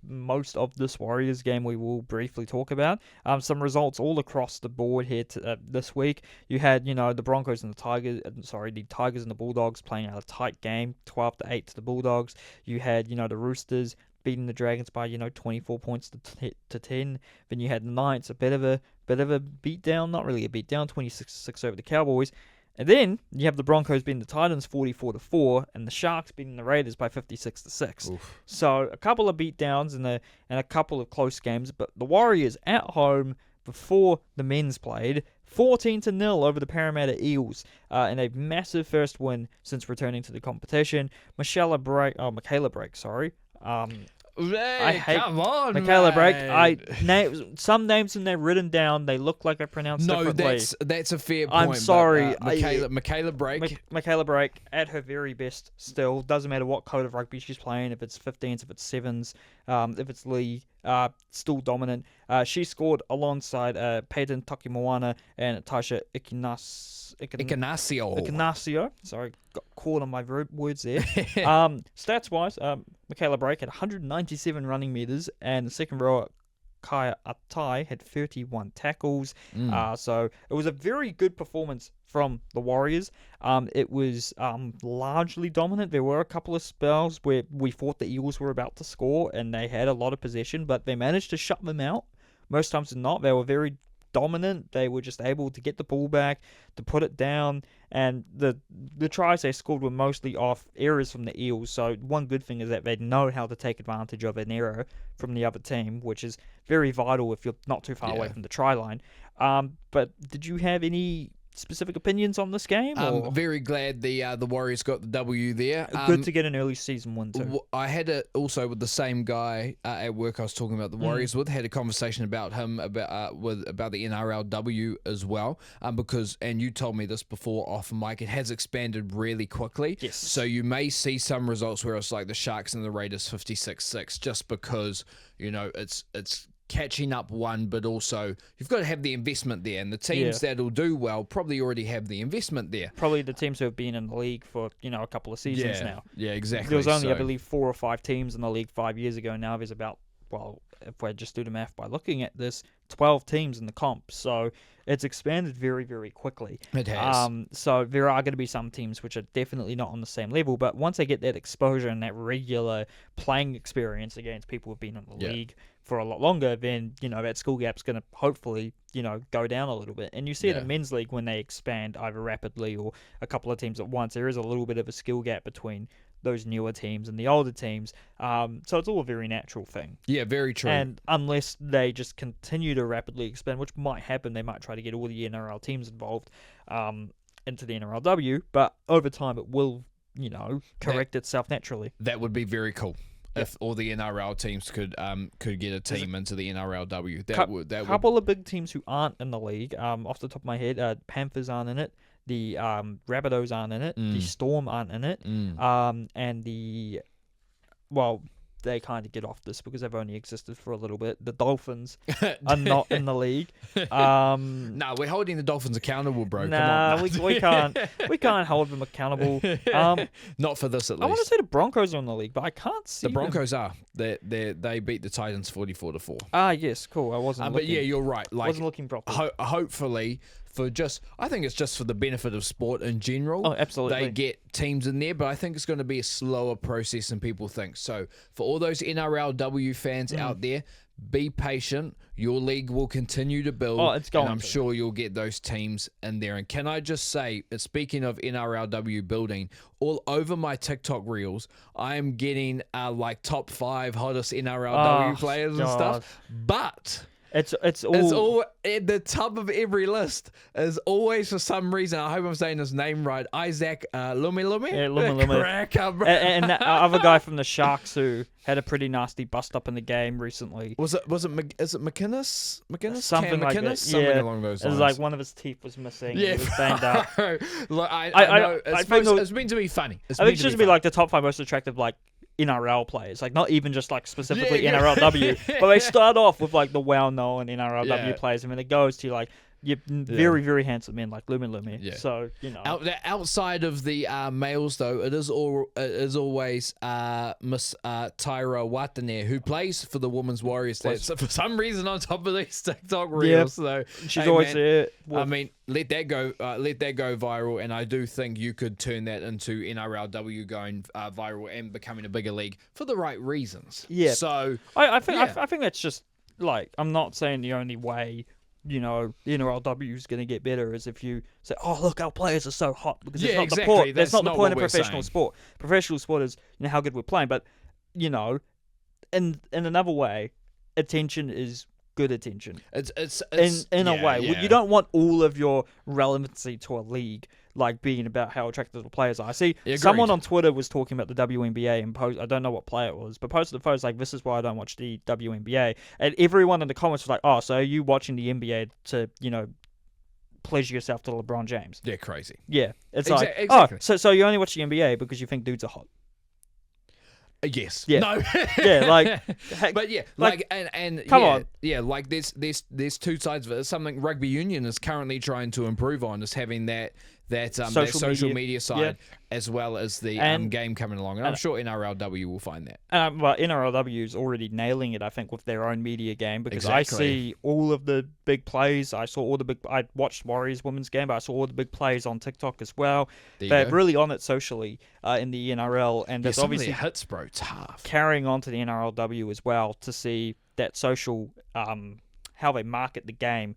most of this Warriors game we will briefly talk about. Some results all across the board here this week. You had, the Broncos and the Tigers, the Tigers and the Bulldogs playing out a tight game, 12-8 to the Bulldogs. You had, the Roosters beating the Dragons by, 24 points to 10. Then you had the Knights, a bit of a beatdown, not really a beatdown, 26-6 over the Cowboys. And then you have the Broncos beating the Titans 44-4, and the Sharks beating the Raiders by 56-6. Oof. So a couple of beatdowns and a couple of close games, but the Warriors at home before the men's played 14-0 over the Parramatta Eels, in a massive first win since returning to the competition. Michaela Brake. Hey, I hate come on, Michaela Brake. Some names when they're written down, they look like they're pronounced differently. That's a fair point. I'm sorry. Michaela Brake. Michaela Brake at her very best still. Doesn't matter what code of rugby she's playing, if it's 15s, if it's 7s, if it's league, still dominant. She scored alongside Peyton Takimoana and Tasha Ikanasio. Sorry, got caught on my words there. Stats-wise, Michaela Brake had 197 running meters, and the second rower, Kaya Atai, had 31 tackles. So it was a very good performance from the Warriors. It was largely dominant. There were a couple of spells where we thought the Eagles were about to score, and they had a lot of possession, but they managed to shut them out. Most times than not, they were very dominant. They were just able to get the ball back, to put it down, and the tries they scored were mostly off errors from the Eels. So one good thing is that they know how to take advantage of an error from the other team, which is very vital if you're not too far away from the try line. But did you have any specific opinions on this game? I'm very glad the Warriors got the W there. Good to get an early season win too. I had it also with the same guy at work I was talking about the Warriors with. Had a conversation about him about the NRLW as well, and you told me this before off mic. It has expanded really quickly. Yes. So you may see some results where it's like the Sharks and the Raiders 56-6, just because it's catching up one, but also you've got to have the investment there, and the teams that'll do well probably already have the investment there. Probably the teams who have been in the league for a couple of seasons now. Yeah, exactly. There was only, I believe, 4 or 5 teams in the league 5 years ago. Now there's about, if I just do the math by looking at this, 12 teams in the comp. So it's expanded very, very quickly. It has. So there are going to be some teams which are definitely not on the same level, but once they get that exposure and that regular playing experience against people who've been in the league for a lot longer, then that skill gap's going to hopefully go down a little bit. And you see it in men's league when they expand either rapidly or a couple of teams at once. There is a little bit of a skill gap between those newer teams and the older teams. So it's all a very natural thing. Yeah, very true. And unless they just continue to rapidly expand, which might happen, they might try to get all the NRL teams involved into the NRLW, but over time it will, correct itself naturally. That would be very cool. If all the NRL teams could get a team into the NRLW, that couple of big teams who aren't in the league. Off the top of my head, Panthers aren't in it. The Rabbitohs aren't in it. The Storm aren't in it. And they kind of get off this because they've only existed for a little bit. The Dolphins are not in the league. No, we're holding the Dolphins accountable, bro. Nah, Come on. we can't hold them accountable. Not for this, at least. I want to say the Broncos are in the league, but I can't see the Broncos are. They beat the Titans 44-4. Ah, yes, cool. I wasn't looking. But yeah, you're right. Like, wasn't looking properly. Hopefully, I think it's just for the benefit of sport in general. Oh, absolutely. They get teams in there, but I think it's going to be a slower process than people think. So for all those NRLW fans out there, be patient. Your league will continue to build. Oh, it's going and I'm to. sure you'll get those teams in there. And can I just say, speaking of NRLW building, all over my TikTok reels, I am getting like top 5 hottest NRLW players and stuff. But it's all at the top of every list is always, for some reason, I hope I'm saying his name right, Isaac Lumilumi. Yeah, Lumilumi. Cracker, bro. And that other guy from the Sharks who had a pretty nasty bust up in the game recently. Is it McInnes? Something Cam like McInnes? that. Something Yeah. along those It was lines. like one of his teeth was missing. Yeah, He was banged up. Like, I know. It's meant to be funny. I think it should be like the top 5 most attractive like NRL players, like not even just like specifically NRLW, but they start off with like the well-known NRLW players, and then it goes to like your very, very handsome men like Lumi. Yeah. So, you know. Outside of the males, though, it is always Miss Tyra Watanabe, who plays for the Women's Warriors. So for some reason, on top of these TikTok reels, so she's always there. I mean, let that go viral, and I do think you could turn that into NRLW going viral and becoming a bigger league for the right reasons. Yeah. So I think that's just like, I'm not saying the only way, you know, the NRLW is going to get better is if you say, oh, look, our players are so hot, because it's not the point. That's not the point of professional sport. Professional sport is, you know, how good we're playing, but, you know, in another way, attention is good attention. It's in a way. Yeah. You don't want all of your relevancy to a league like being about how attractive the players are. I see someone on Twitter was talking about the WNBA and I don't know what player it was, but posted a photo like, this is why I don't watch the WNBA. And everyone in the comments was like, oh, so are you watching the NBA to, you know, pleasure yourself to LeBron James? They're crazy. Yeah. It's exactly. Oh, so you only watch the NBA because you think dudes are hot. Yes. Yeah. No. Yeah. Like. But yeah. Like and come on. Yeah. Like there's two sides of it. It's something rugby union is currently trying to improve on, is having that social media side as well as the game coming along. And I'm sure NRLW will find that. Well, NRLW is already nailing it, I think, with their own media game, because I see all of the big plays. I watched Warriors women's game, but I saw all the big plays on TikTok as well. They're really on it socially in the NRL, and there's obviously hits, bro, tough. Carrying on to the NRLW as well to see that social how they market the game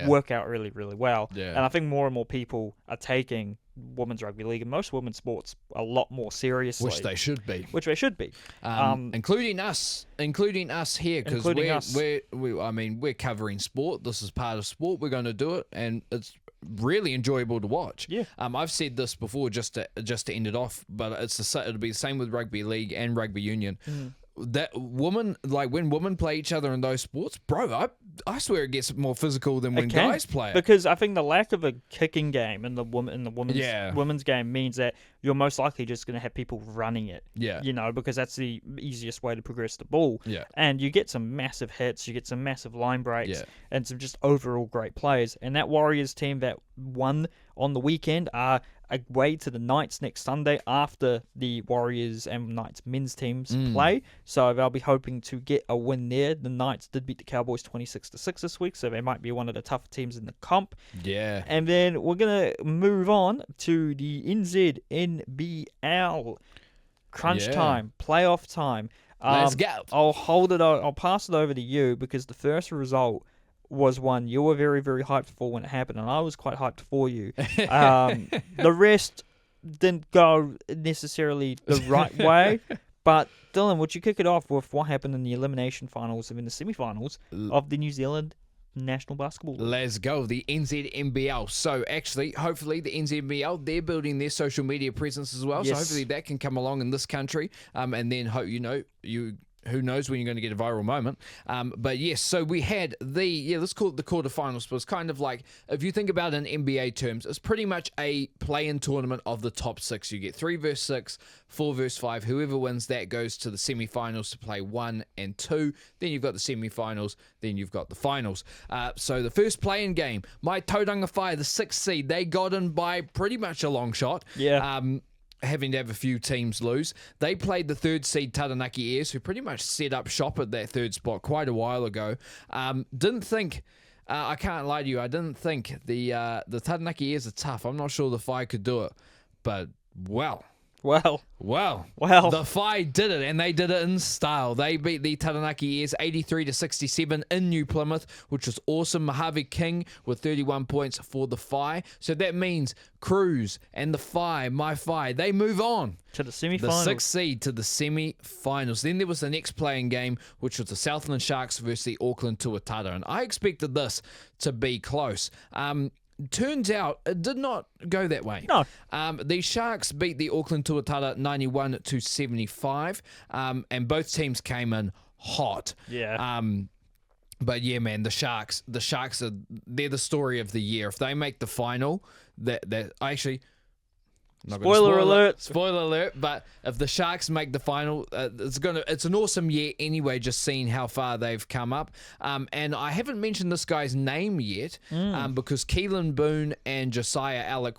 work out really, really well. Yeah. And I think more and more people are taking women's rugby league and most women's sports a lot more seriously. Which they should be. Including us here, because we're covering sport. This is part of sport. We're going to do it, and it's really enjoyable to watch. Yeah. I've said this before just to end it off, but it'll be the same with rugby league and rugby union. That when women play each other in those sports, bro, I swear it gets more physical than when guys play it. Because I think the lack of a kicking game in the women's game means that you're most likely just going to have people running it. Yeah. You know, because that's the easiest way to progress the ball. Yeah. And you get some massive hits, you get some massive line breaks, and some just overall great players. And that Warriors team that won on the weekend are away to the Knights next Sunday after the Warriors and Knights men's teams play. So they'll be hoping to get a win there. The Knights did beat the Cowboys 26-6 this week, so they might be one of the tougher teams in the comp. Yeah. And then we're going to move on to the NZNBL. Crunch time, playoff time. Let's go. I'll pass it over to you, because the first result was one you were very, very hyped for when it happened, and I was quite hyped for you. The rest didn't go necessarily the right way, but Dylan, would you kick it off with what happened in the elimination finals and in the semi-finals of the New Zealand National Basketball League? Let's go, the NZNBL. So actually, hopefully the NZNBL, they're building their social media presence as well, so hopefully that can come along in this country, and then who knows when you're going to get a viral moment. But yes, so we had let's call it the quarterfinals. But it's kind of like, if you think about it in NBA terms, it's pretty much a play-in tournament of the top 6. You get 3 versus 6, 4 versus 5. Whoever wins that goes to the semifinals to play 1 and 2. Then you've got the semifinals. Then you've got the finals. So the first play-in game, my Tauranga Whai, the 6th seed, they got in by pretty much a long shot. Yeah. Having to have a few teams lose. They played the 3rd seed Taranaki Airs, who pretty much set up shop at that 3rd spot quite a while ago. Didn't think, I can't lie to you, I didn't think the Taranaki Airs are tough. I'm not sure the Whai could do it, but well, the Whai did it, and they did it in style. They beat the Taranaki Airs 83-67 in New Plymouth, which was awesome. Mojave King with 31 points for the Whai. So that means Cruise and the Whai, my Whai, they move on to the semi-finals. The 6th seed to the semi-finals. Then there was the next playing game, which was the Southland Sharks versus the Auckland Tuatara, and I expected this to be close. Turns out it did not go that way. No. The Sharks beat the Auckland Tuatara 91-75, and both teams came in hot. Yeah. But yeah, man, the Sharks they're the story of the year. If they make the final, that actually. Spoiler alert! But if the Sharks make the final, it's an awesome year anyway. Just seeing how far they've come up, and I haven't mentioned this guy's name yet, because Keelan Boone and Josiah Alec,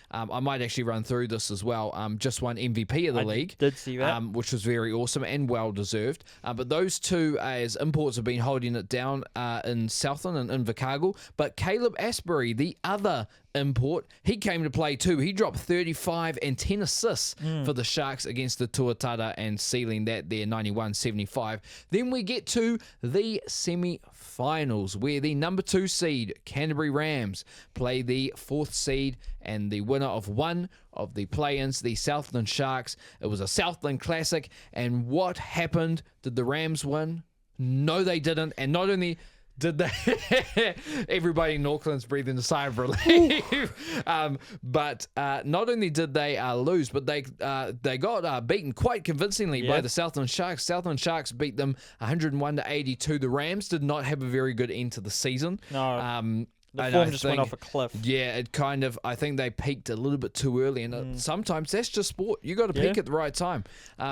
I might actually run through this as well. Just won MVP of the league. Did see that, which was very awesome and well deserved. But those two, as imports, have been holding it down in Southland and Invercargill. But Caleb Asbury, the other import, he came to play too. He dropped 35 and 10 assists for the Sharks against the Tuatara and sealing that there 91-75. Then we get to the semi-finals, where the number 2 seed Canterbury Rams play the 4th seed and the winner of one of the play-ins, the Southland Sharks. It was a Southland Classic, and what happened? Did the Rams win? No, they didn't. And not only did they everybody in Auckland's breathing a sigh of relief. But not only did they lose, but they got beaten quite convincingly by the Southland Sharks. Southland Sharks beat them 101-82. The Rams did not have a very good end to the season. No. The form just went off a cliff. Yeah, it kind of, I think they peaked a little bit too early, and sometimes that's just sport. You got to peak at the right time.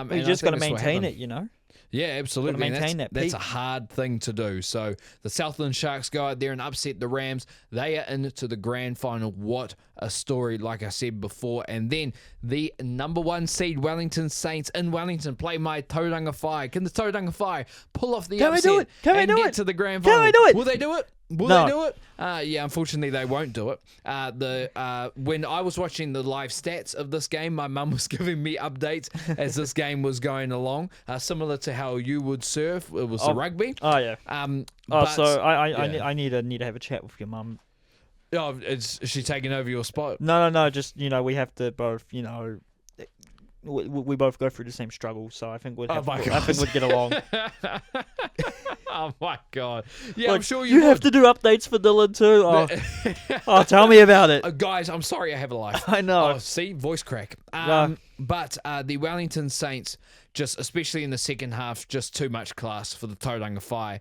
You just got to maintain it, you know? Yeah, absolutely. Maintain that's a hard thing to do. So the Southland Sharks go out there and upset the Rams. They are into the grand final. What a story, like I said before. And then the number 1 seed Wellington Saints in Wellington play my Tauranga Whai. Can the Tauranga Whai pull off the upset and get to the grand final? Can we do it? Will they do it? Will they do it? Yeah, unfortunately they won't do it. When I was watching the live stats of this game, my mum was giving me updates as this game was going along, similar to how you would surf. It was the rugby. Oh yeah. So I need to have a chat with your mum. Oh, is she taking over your spot? No. Just we have to both. We both go through the same struggle, so I think we'd get along. Oh my god! Yeah, I'm sure you have to do updates for Dylan too. Oh, tell me about it, guys. I'm sorry, I have a life. I know. Oh, see, voice crack. But the Wellington Saints, just especially in the second half, just too much class for the Tauranga Whai.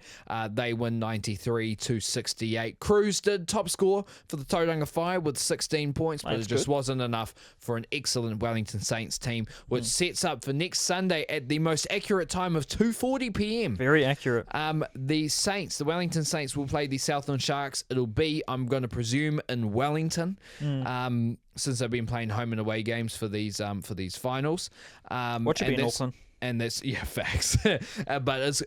They win 93-68. Cruz did top score for the Tauranga Whai with 16 points, but it just wasn't enough for an excellent Wellington Saints team, which sets up for next Sunday at the most accurate time of 2:40 p.m. Very accurate. The Wellington Saints will play the Southland Sharks. It'll be, I'm going to presume, in Wellington. Since they've been playing home and away games for these finals. What should be in Auckland? And that's, facts. But it's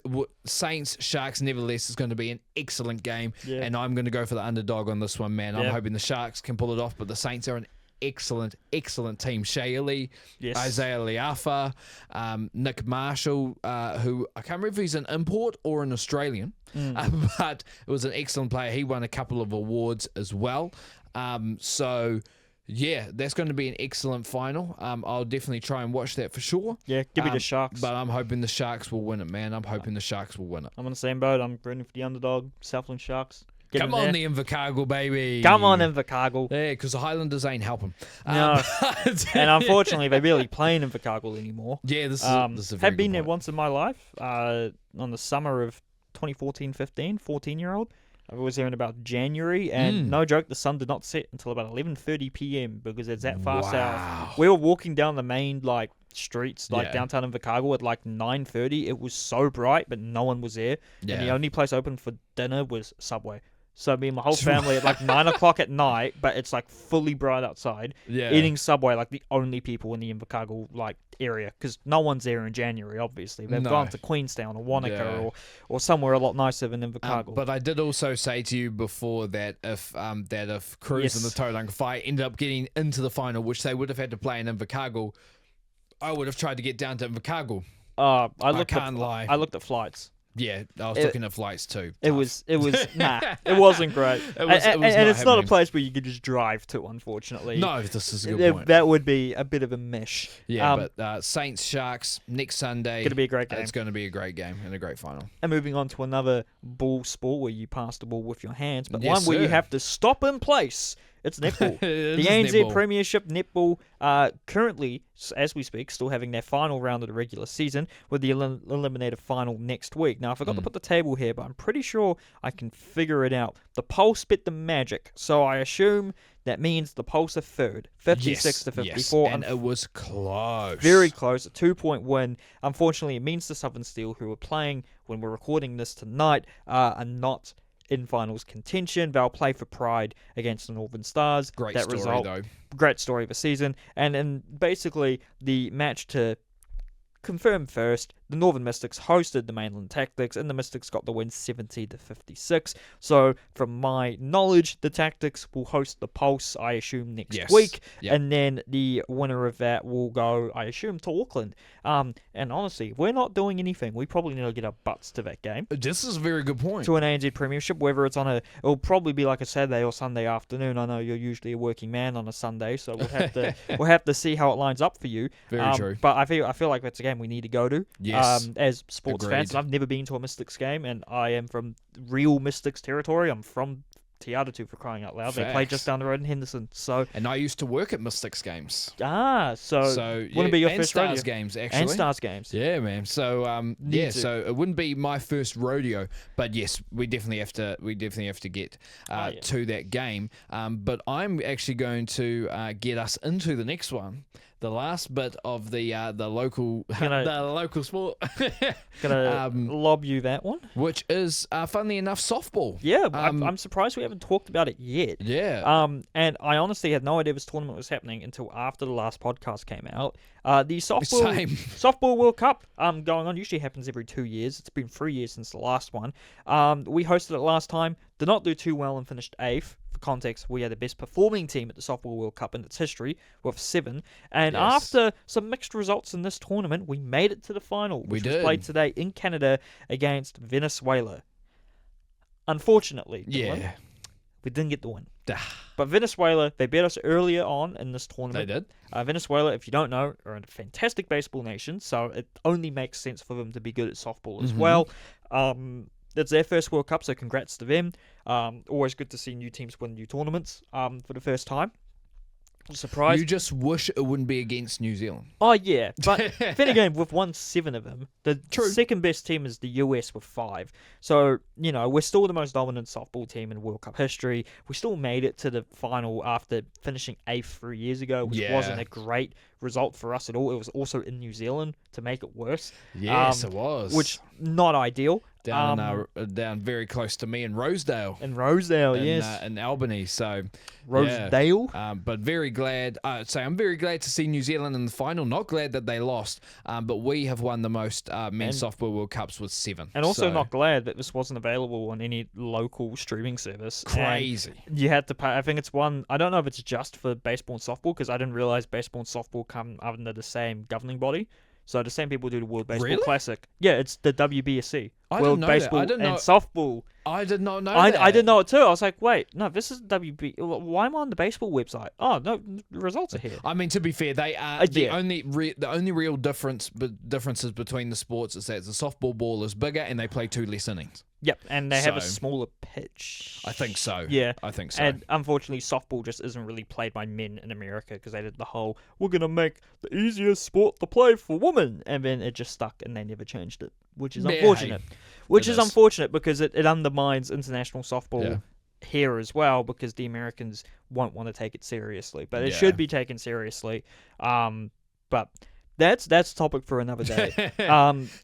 Saints, Sharks, nevertheless, is going to be an excellent game. Yeah. And I'm going to go for the underdog on this one, man. I'm hoping the Sharks can pull it off, but the Saints are an excellent team. Shaylee, Isaiah Liafa, Nick Marshall, who I can't remember if he's an import or an Australian, but it was an excellent player. He won a couple of awards as well. Yeah, that's going to be an excellent final. I'll definitely try and watch that for sure. Yeah, give me the Sharks. But I'm hoping the Sharks will win it, man. I'm hoping the Sharks will win it. I'm on the same boat. I'm rooting for the underdog, Southland Sharks. Get Come in there. on, the Invercargill, baby. Come on, Invercargill. Yeah, because the Highlanders ain't helping. No. And unfortunately, they barely play in Invercargill anymore. Yeah, this is a very Have been good there point. once in my life. On the summer of 2014-15, 14-year-old. I was there in about January, and no joke, the sun did not set until about 11:30 p.m. because it's that far south. We were walking down the main streets, downtown Invercargill at 9:30. It was so bright, but no one was there, and the only place open for dinner was Subway. So me and my whole family at 9 o'clock at night, but it's fully bright outside, eating Subway, the only people in the Invercargill area, because no one's there in January. Obviously, they've gone to Queenstown or Wanaka or somewhere a lot nicer than Invercargill. But I did also say to you before that if Cruise and the Tauranga Fire ended up getting into the final, which they would have had to play in Invercargill, I would have tried to get down to Invercargill. I can't lie. I looked at flights. Yeah, I was looking at flights too. It was nah, it wasn't great. And it's not a place where you could just drive to, unfortunately. No, this is a good point. That would be a bit of a mesh. Yeah, but Saints Sharks next Sunday. Going to be a great game. It's going to be a great game and a great final. And moving on to another ball sport where you pass the ball with your hands, but Yes, one where you sir. have to stop in place. It's netball. It The is ANZ netball. Premiership netball currently, as we speak, still having their final round of the regular season with the eliminator final next week. Now, I forgot to put the table here, but I'm pretty sure I can figure it out. The Pulse bit the magic, so I assume that means the Pulse are third, 56 to 54. Yes, and it was close. Very close, a 2-point win. Unfortunately, it means the Southern Steel, who are playing when we're recording this tonight, are not in finals contention. They'll play for pride against the Northern Stars. Great that story, result, though. Great story of the season. And basically, the match to confirm first, the Northern Mystics hosted the Mainland Tactics, and the Mystics got the win 70 to 56. So, from my knowledge, the Tactics will host the Pulse, I assume, next week. Yep. And then the winner of that will go, I assume, to Auckland. And honestly, if we're not doing anything, we probably need to get our butts to that game. This is a very good point. To an ANZ Premiership, whether it's it'll probably be like a Saturday or Sunday afternoon. I know you're usually a working man on a Sunday, so we'll have to see how it lines up for you. Very true. But I feel like that's a game we need to go to. Yes. As sports fans, and I've never been to a Mystics game, and I am from real Mystics territory. I'm from Te Atatu, for crying out loud. Facts. They play just down the road in Henderson. So and I used to work at Mystics games. so So wouldn't be your and first Stars rodeo. games actually. And Stars games. Yeah, man. So Need to. so it wouldn't be my first rodeo, but yes, we definitely have to get to that game. But I'm actually going to get us into the next one. The last bit of the local the local sport, Gonna lob you that one. which is funnily enough softball. Yeah, I'm surprised we haven't talked about it yet. Yeah. And I honestly had no idea this tournament was happening until after the last podcast came out. The Same. softball World Cup going on usually happens every 2 years. It's been 3 years since the last one. We hosted it last time, did not do too well and finished 8th. For context, we are the best performing team at the Softball World Cup in its history with 7. And Yes. after some mixed results in this tournament, we made it to the final, which was played today in Canada against Venezuela. Unfortunately, Yeah. we didn't get the win. Ah, But Venezuela, they beat us earlier on in this They tournament. did. Venezuela, if you don't know, are a fantastic baseball nation, so it only makes sense for them to be good at softball as well. It's their first World Cup, so congrats to them. Always good to see new teams win new tournaments for the first time. Surprised. You just wish it wouldn't be against New Zealand. Oh, yeah. But then again, we've won 7 of them. The True. second best team is the US with 5. So, we're still the most dominant softball team in World Cup history. We still made it to the final after finishing 8th 3 years ago, which wasn't a great result for us at all. It was also in New Zealand to make it worse. Yes, it was. Which, not ideal. down very close to me in Rosedale. In Rosedale, yes. In Albany. So Rosedale. but very glad. I'm very glad to see New Zealand in the final. Not glad that they lost. But we have won the most men's softball World Cups with 7. And also So, not glad that this wasn't available on any local streaming service. crazy. And you had to pay. I think it's one. I don't know if it's just for baseball and softball, because I didn't realize baseball and softball come under the same governing body. So the same people do the World Baseball Really? Classic. Yeah, it's the WBSC. I World didn't know that. Baseball I didn't and know- Softball. I did not know that. I didn't know it too. I was like, wait, no, this is WB. Why am I on the baseball website? Oh no, the results are here. I mean, to be fair, they are the yeah. only real differences between the sports is that the softball ball is bigger and they play 2 less innings. Yep, and they have a So- smaller pitch. I think so. Yeah. I think so. And unfortunately, softball just isn't really played by men in America because they did the whole, we're going to make the easiest sport to play for women. And then it just stuck and they never changed it, which is Yeah, unfortunate. hey, Which it is is. unfortunate because it undermines international softball Yeah. here as well because the Americans won't want to take it seriously. But it Yeah. should be taken seriously. But that's a topic for another day.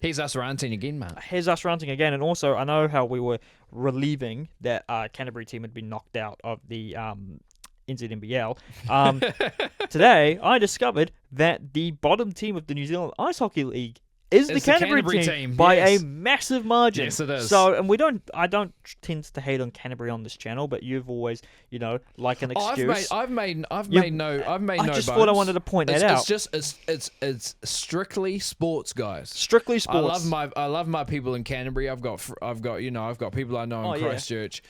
Here's us ranting again, man. Here's us ranting again, and also I know how we were relieving that Canterbury team had been knocked out of the NZNBL. Today, I discovered that the bottom team of the New Zealand Ice Hockey League is the It's the Canterbury, Canterbury team, team, by yes. a massive margin. Yes, it is. So, and I don't tend to hate on Canterbury on this channel, but you've always, like an excuse. I've made I no just bones. thought I wanted to point that out. It's strictly sports, guys. Strictly sports. I love my people in Canterbury. I've got people I know in yeah. Christchurch.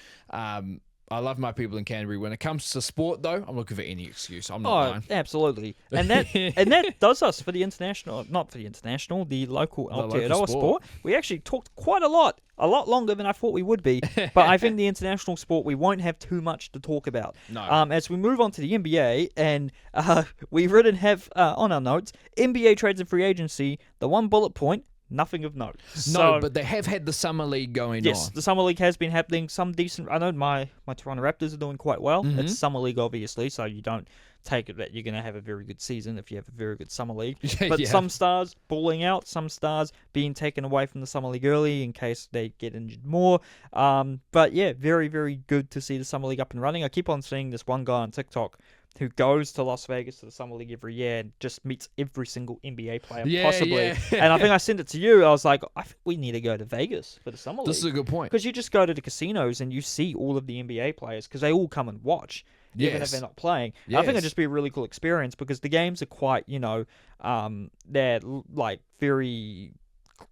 I love my people in Canterbury. When it comes to sport, though, I'm looking for any excuse. I'm not lying. Absolutely. And that does us for the international, not for the international, the local Aotearoa local sport. We actually talked quite a lot longer than I thought we would be. But I think the international sport, we won't have too much to talk about. No. As we move on to the NBA, and we written have on our notes, NBA trades and free agency, the one bullet point, nothing of note. No, but they have had the summer league going Yes, on. the summer league has been happening. Some decent. I know my Toronto Raptors are doing quite well. Mm-hmm. It's summer league, obviously, so you don't take it that you're going to have a very good season if you have a very good summer league. But Yeah. some stars balling out, some stars being taken away from the summer league early in case they get injured more. But yeah, very, very good to see the summer league up and running. I keep on seeing this one guy on TikTok who goes to Las Vegas to the summer league every year and just meets every single NBA player possibly. Yeah. And I think I sent it to you. I was like, I think we need to go to Vegas for the summer This is league. a good point. Because you just go to the casinos and you see all of the NBA players because they all come and watch, even if Yes. they're not playing. I think it'd Yes. just be a really cool experience because the games are quite, they're like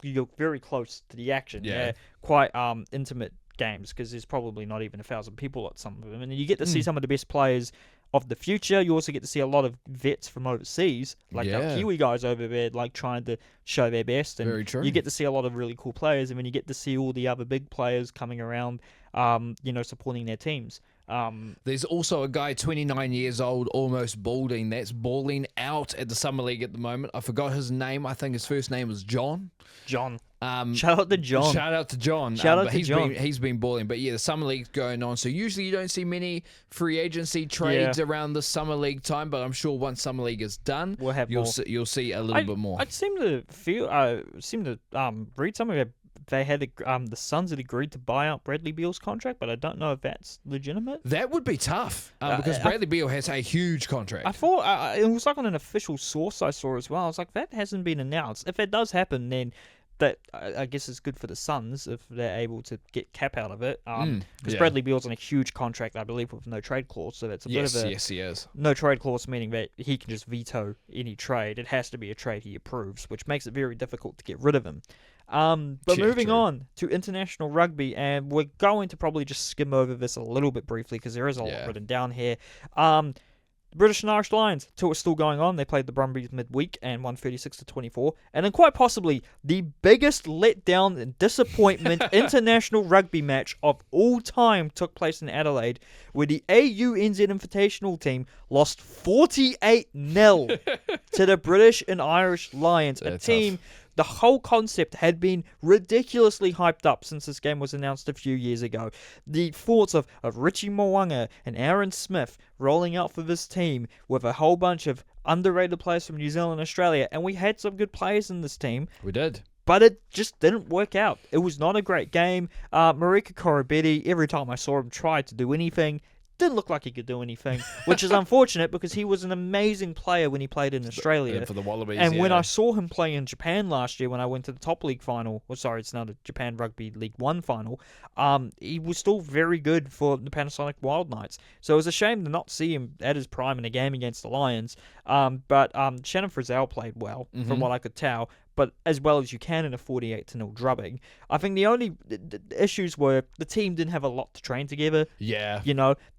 you're very close to the action. Yeah. They're quite intimate games because there's probably not even 1,000 people at some of them, and you get to see some of the best players of the future. You also get to see a lot of vets from overseas, like our Yeah. Kiwi guys over there, like trying to show their best. And Very true. you get to see a lot of really cool players, and then you get to see all the other big players coming around, supporting their teams. There's also a guy 29 years old, almost balding, that's balling out at the summer league at the moment. I forgot his name. I think his first name was John. John. Shout out to John. Shout out to John. Shout out but to John. He's been balling. But yeah, the summer league's going on. So usually you don't see many free agency trades around the summer league time. But I'm sure once summer league is done, We'll have more. you'll see a little bit more. I seem to read somewhere that they had the Suns had agreed to buy out Bradley Beal's contract, but I don't know if that's legitimate. That would be tough because Bradley Beal has a huge contract. I thought it was like on an official source I saw as well. I was like, that hasn't been announced. If it does happen, then that I guess it's good for the Suns if they're able to get cap out of it. Because Bradley Beal's on a huge contract, I believe, with no trade clause. So that's a bit of a yes, he is. no trade clause, meaning that he can just veto any trade. It has to be a trade he approves, which makes it very difficult to get rid of him. But Yeah, moving true. on to international rugby, and we're going to probably just skim over this a little bit briefly because there is a lot written down here. British and Irish Lions, tour is still going on. They played the Brumbies midweek and won 36-24. And then quite possibly the biggest letdown and disappointment international rugby match of all time took place in Adelaide, where the AUNZ Invitational team lost 48-0 to the British and Irish Lions, a That's team tough. the whole concept had been ridiculously hyped up since this game was announced a few years ago. The thoughts of Richie Mo'unga and Aaron Smith rolling out for this team with a whole bunch of underrated players from New Zealand and Australia, and we had some good players in this team, We did. but it just didn't work out. It was not a great game. Marika Koroibete, every time I saw him try to do anything, didn't look like he could do anything, which is unfortunate because he was an amazing player when he played in Australia. For the Wallabies. And when I saw him play in Japan last year, when I went to the top league final, it's now the Japan Rugby League 1 final, he was still very good for the Panasonic Wild Knights. So it was a shame to not see him at his prime in a game against the Lions. But Shannon Frizzell played well, from what I could tell, but as well as you can in a 48-0 drubbing. I think the only issues were the team didn't have a lot to train together. Yeah.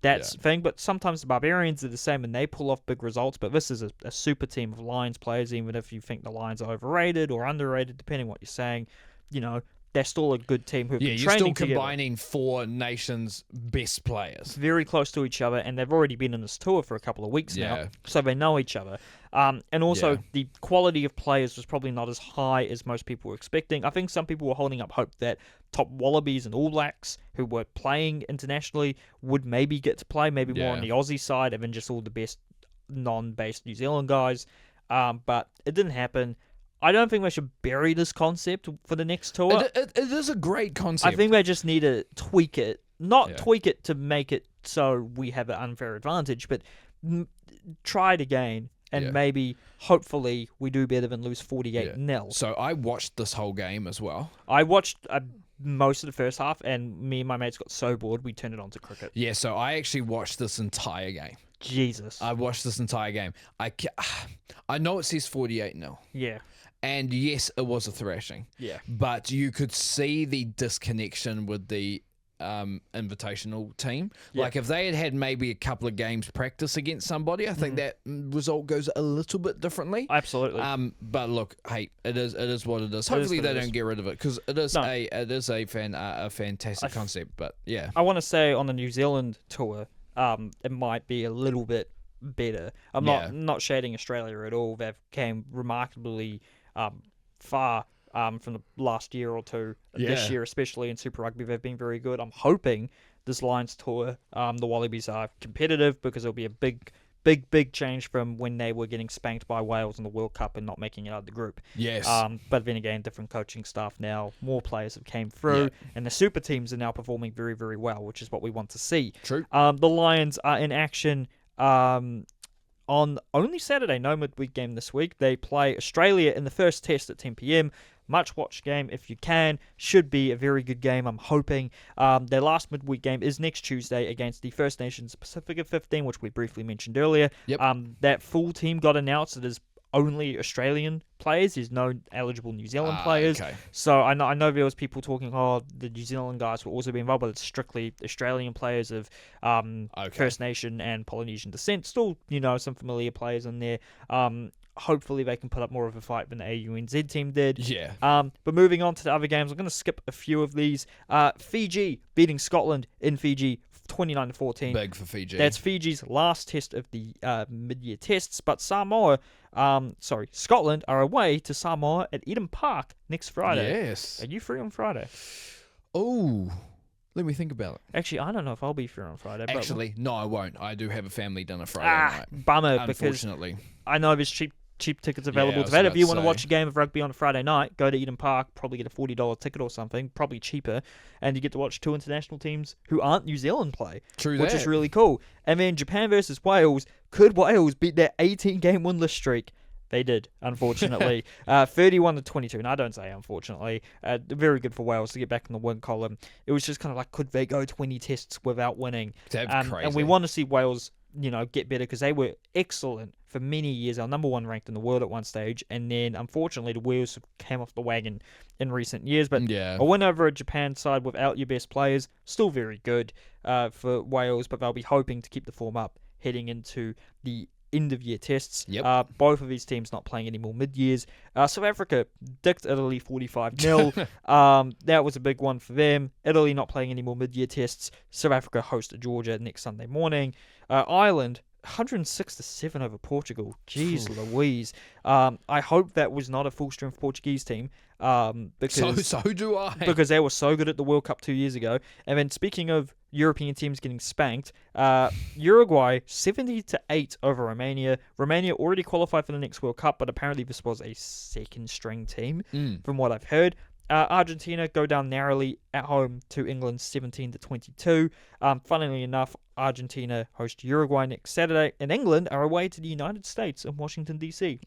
That's the thing. But sometimes the Barbarians are the same and they pull off big results. But this is a super team of Lions players, even if you think the Lions are overrated or underrated, depending on what you're saying. they're still a good team who've Yeah, been you're still training together. combining 4 nations' best players. Very close to each other, and they've already been on this tour for a couple of weeks Yeah. now, so they know each other. And also, Yeah. the quality of players was probably not as high as most people were expecting. I think some people were holding up hope that top Wallabies and All Blacks, who were playing internationally, would maybe get to play, maybe more on the Aussie side, and then just all the best non-based New Zealand guys. But it didn't happen. I don't think they should bury this concept for the next tour. It is a great concept. I think they just need to tweak it. Not Yeah. tweak it to make it so we have an unfair advantage, but try it again. And Yeah. maybe, hopefully, we do better than lose 48-0. So I watched this whole game as well. I watched most of the first half, and me and my mates got so bored, we turned it on to cricket. Yeah, so I actually watched this entire game. Jesus. I watched this entire game. I know it says 48-0. Yeah. And yes, it was a thrashing. Yeah. But you could see the disconnection with the invitational team. Yeah. Like if they had had maybe a couple of games practice against somebody, I think that result goes a little bit differently. Absolutely. But look, hey, it is what it is. It is Hopefully what they it don't is. get rid of it because it is No. a fantastic concept. But yeah, I want to say on the New Zealand tour, it might be a little bit better. I'm not shading Australia at all. They've came remarkably far from the last year or two. This Yeah. year, especially in Super Rugby, they've been very good. I'm hoping this Lions tour, the Wallabies are competitive because it'll be a big change from when they were getting spanked by Wales in the World Cup and not making it out of the group. yes, But then again, different coaching staff now, more players have came through, and the super teams are now performing very, very well, which is what we want to see. true. The Lions are in action on only Saturday, no midweek game this week. They play Australia in the first test at 10 p.m. Much watched game if you can. Should be a very good game, I'm hoping. Their last midweek game is next Tuesday against the First Nations Pacifica 15, which we briefly mentioned earlier. Yep. That full team got announced. It is only Australian players. There's no eligible New Zealand players. Okay. So I know there was people talking, the New Zealand guys will also be involved, but it's strictly Australian players of First Nation and Polynesian descent. Still, some familiar players in there. Hopefully they can put up more of a fight than the AUNZ team did. Yeah. But moving on to the other games, I'm going to skip a few of these. Fiji beating Scotland in Fiji 29-14. Big for Fiji. That's Fiji's last test of the mid-year tests, but Scotland are away to Samoa at Eden Park next Friday. Yes. Are you free on Friday? Oh, let me think about it. Actually, I don't know if I'll be free on Friday. But Actually, no, I won't. I do have a family dinner Friday night. Bummer, because Unfortunately. I know there's cheap tickets available I to was that. about If you to want to say. watch a game of rugby on a Friday night, go to Eden Park, probably get a $40 ticket or something, probably cheaper, and you get to watch two international teams who aren't New Zealand play, True which that. is really cool. And then Japan versus Wales. Could Wales beat their 18-game winless streak? They did, unfortunately. 31-22. And I don't say unfortunately. Very good for Wales to get back in the win column. It was just kind of like, could they go 20 tests without winning? That's crazy. And we want to see Wales, get better because they were excellent for many years. Our number one ranked in the world at one stage. And then, unfortunately, the wheels came off the wagon in recent years. But a win over a Japan side without your best players, still very good for Wales. But they'll be hoping to keep the form up heading into the end-of-year tests. Yep. Both of these teams not playing anymore mid-years. South Africa dicked Italy 45-0. That was a big one for them. Italy not playing any more mid-year tests. South Africa host Georgia next Sunday morning. Ireland 106-7 over Portugal. Jeez Louise. I hope that was not a full-strength Portuguese team. Because so do I. Because they were so good at the World Cup 2 years ago. And then speaking of European teams getting spanked, Uruguay 70-8 over Romania. Romania already qualified for the next World Cup, but apparently this was a second-string team, from what I've heard. Argentina go down narrowly at home to England 17-22. Funnily enough, Argentina host Uruguay next Saturday, and England are away to the United States in Washington, D.C.,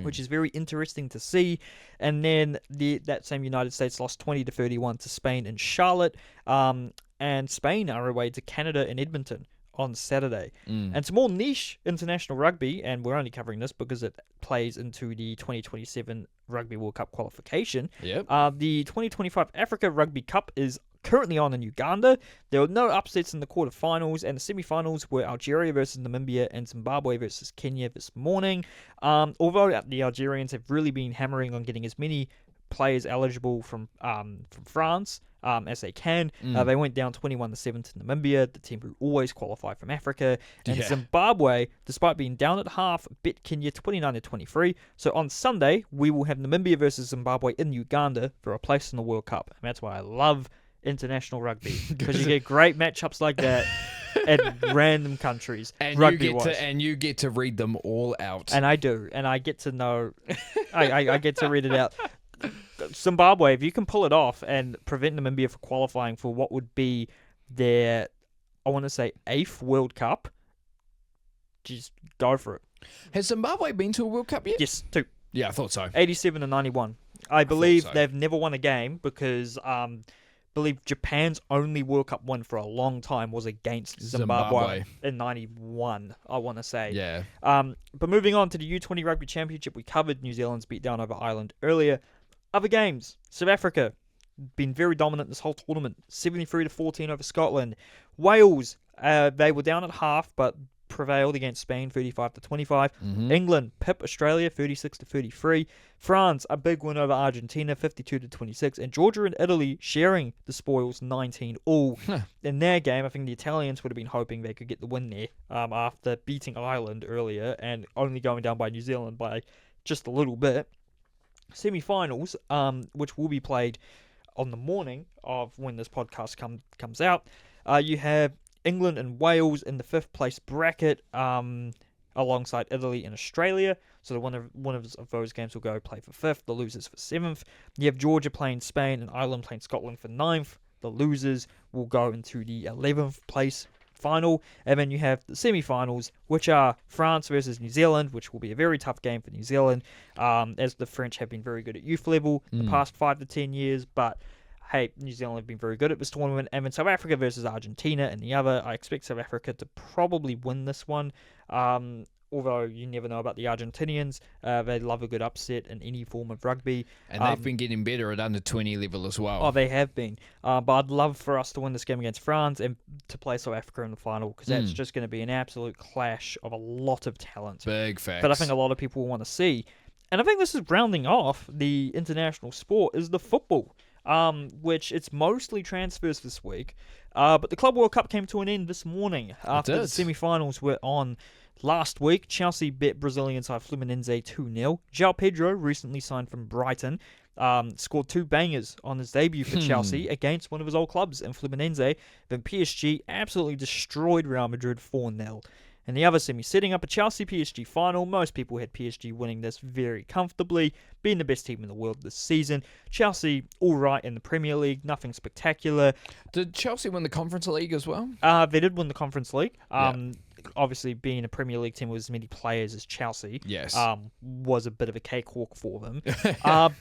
which is very interesting to see. And then that same United States lost 20-31 to Spain in Charlotte, and Spain are away to Canada in Edmonton on Saturday. And some more niche international rugby, and we're only covering this because it plays into the 2027 Rugby World Cup qualification. Yep. The 2025 Africa Rugby Cup is currently on in Uganda. There were no upsets in the quarterfinals, and the semifinals were Algeria versus Namibia and Zimbabwe versus Kenya this morning. Although the Algerians have really been hammering on getting as many players eligible from France as they can. They went down 21-7 to Namibia, the team who always qualify from Africa. And Zimbabwe, despite being down at half, beat Kenya 29-23. So on Sunday, we will have Namibia versus Zimbabwe in Uganda for a place in the World Cup. And that's why I love international rugby, because you get great matchups like that at random countries. And you get to read them all out. And I do, and I get to know. I get to read it out. Zimbabwe, if you can pull it off and prevent Namibia from qualifying for what would be their, I want to say, 8th World Cup, just go for it. Has Zimbabwe been to a World Cup yet? Yes, 2. Yeah, I thought so. 87 and 91. I believe they've never won a game because I believe Japan's only World Cup win for a long time was against Zimbabwe in 91, I want to say. Yeah. But moving on to the U20 Rugby Championship, we covered New Zealand's beatdown over Ireland earlier. Other games, South Africa, been very dominant this whole tournament, 73-14 over Scotland. Wales, they were down at half, but prevailed against Spain, 35-25. England, pip Australia, 36-33. France, a big win over Argentina, 52-26. And Georgia and Italy sharing the spoils, 19-all. In their game, I think the Italians would have been hoping they could get the win there after beating Ireland earlier and only going down by New Zealand by just a little bit. Semi-finals, which will be played on the morning of when this podcast comes out. You have England and Wales in the 5th place bracket, alongside Italy and Australia. So one of those games will go play for 5th, the losers for 7th. You have Georgia playing Spain and Ireland playing Scotland for 9th. The losers will go into the 11th place final. And then you have the semi-finals, which are France versus New Zealand, which will be a very tough game for New Zealand, as the French have been very good at youth level the past 5 to 10 years. But hey, New Zealand have been very good at this tournament. And then South Africa versus Argentina in the other. I expect South Africa to probably win this one. Although you never know about the Argentinians. They love a good upset in any form of rugby. And they've been getting better at under 20 level as well. Oh, they have been. But I'd love for us to win this game against France and to play South Africa in the final, because that's just going to be an absolute clash of a lot of talent. Big facts. But I think a lot of people want to see. And I think this is rounding off the international sport is the football, which it's mostly transfers this week. But the Club World Cup came to an end this morning after the semi-finals were on. Last week, Chelsea beat Brazilian side Fluminense 2-0. João Pedro, recently signed from Brighton, scored 2 bangers on his debut for Chelsea against one of his old clubs in Fluminense. Then PSG absolutely destroyed Real Madrid 4-0. And the other semi, setting up a Chelsea-PSG final. Most people had PSG winning this very comfortably, being the best team in the world this season. Chelsea, all right in the Premier League, nothing spectacular. Did Chelsea win the Conference League as well? They did win the Conference League. Obviously, being a Premier League team with as many players as Chelsea was a bit of a cakewalk for them.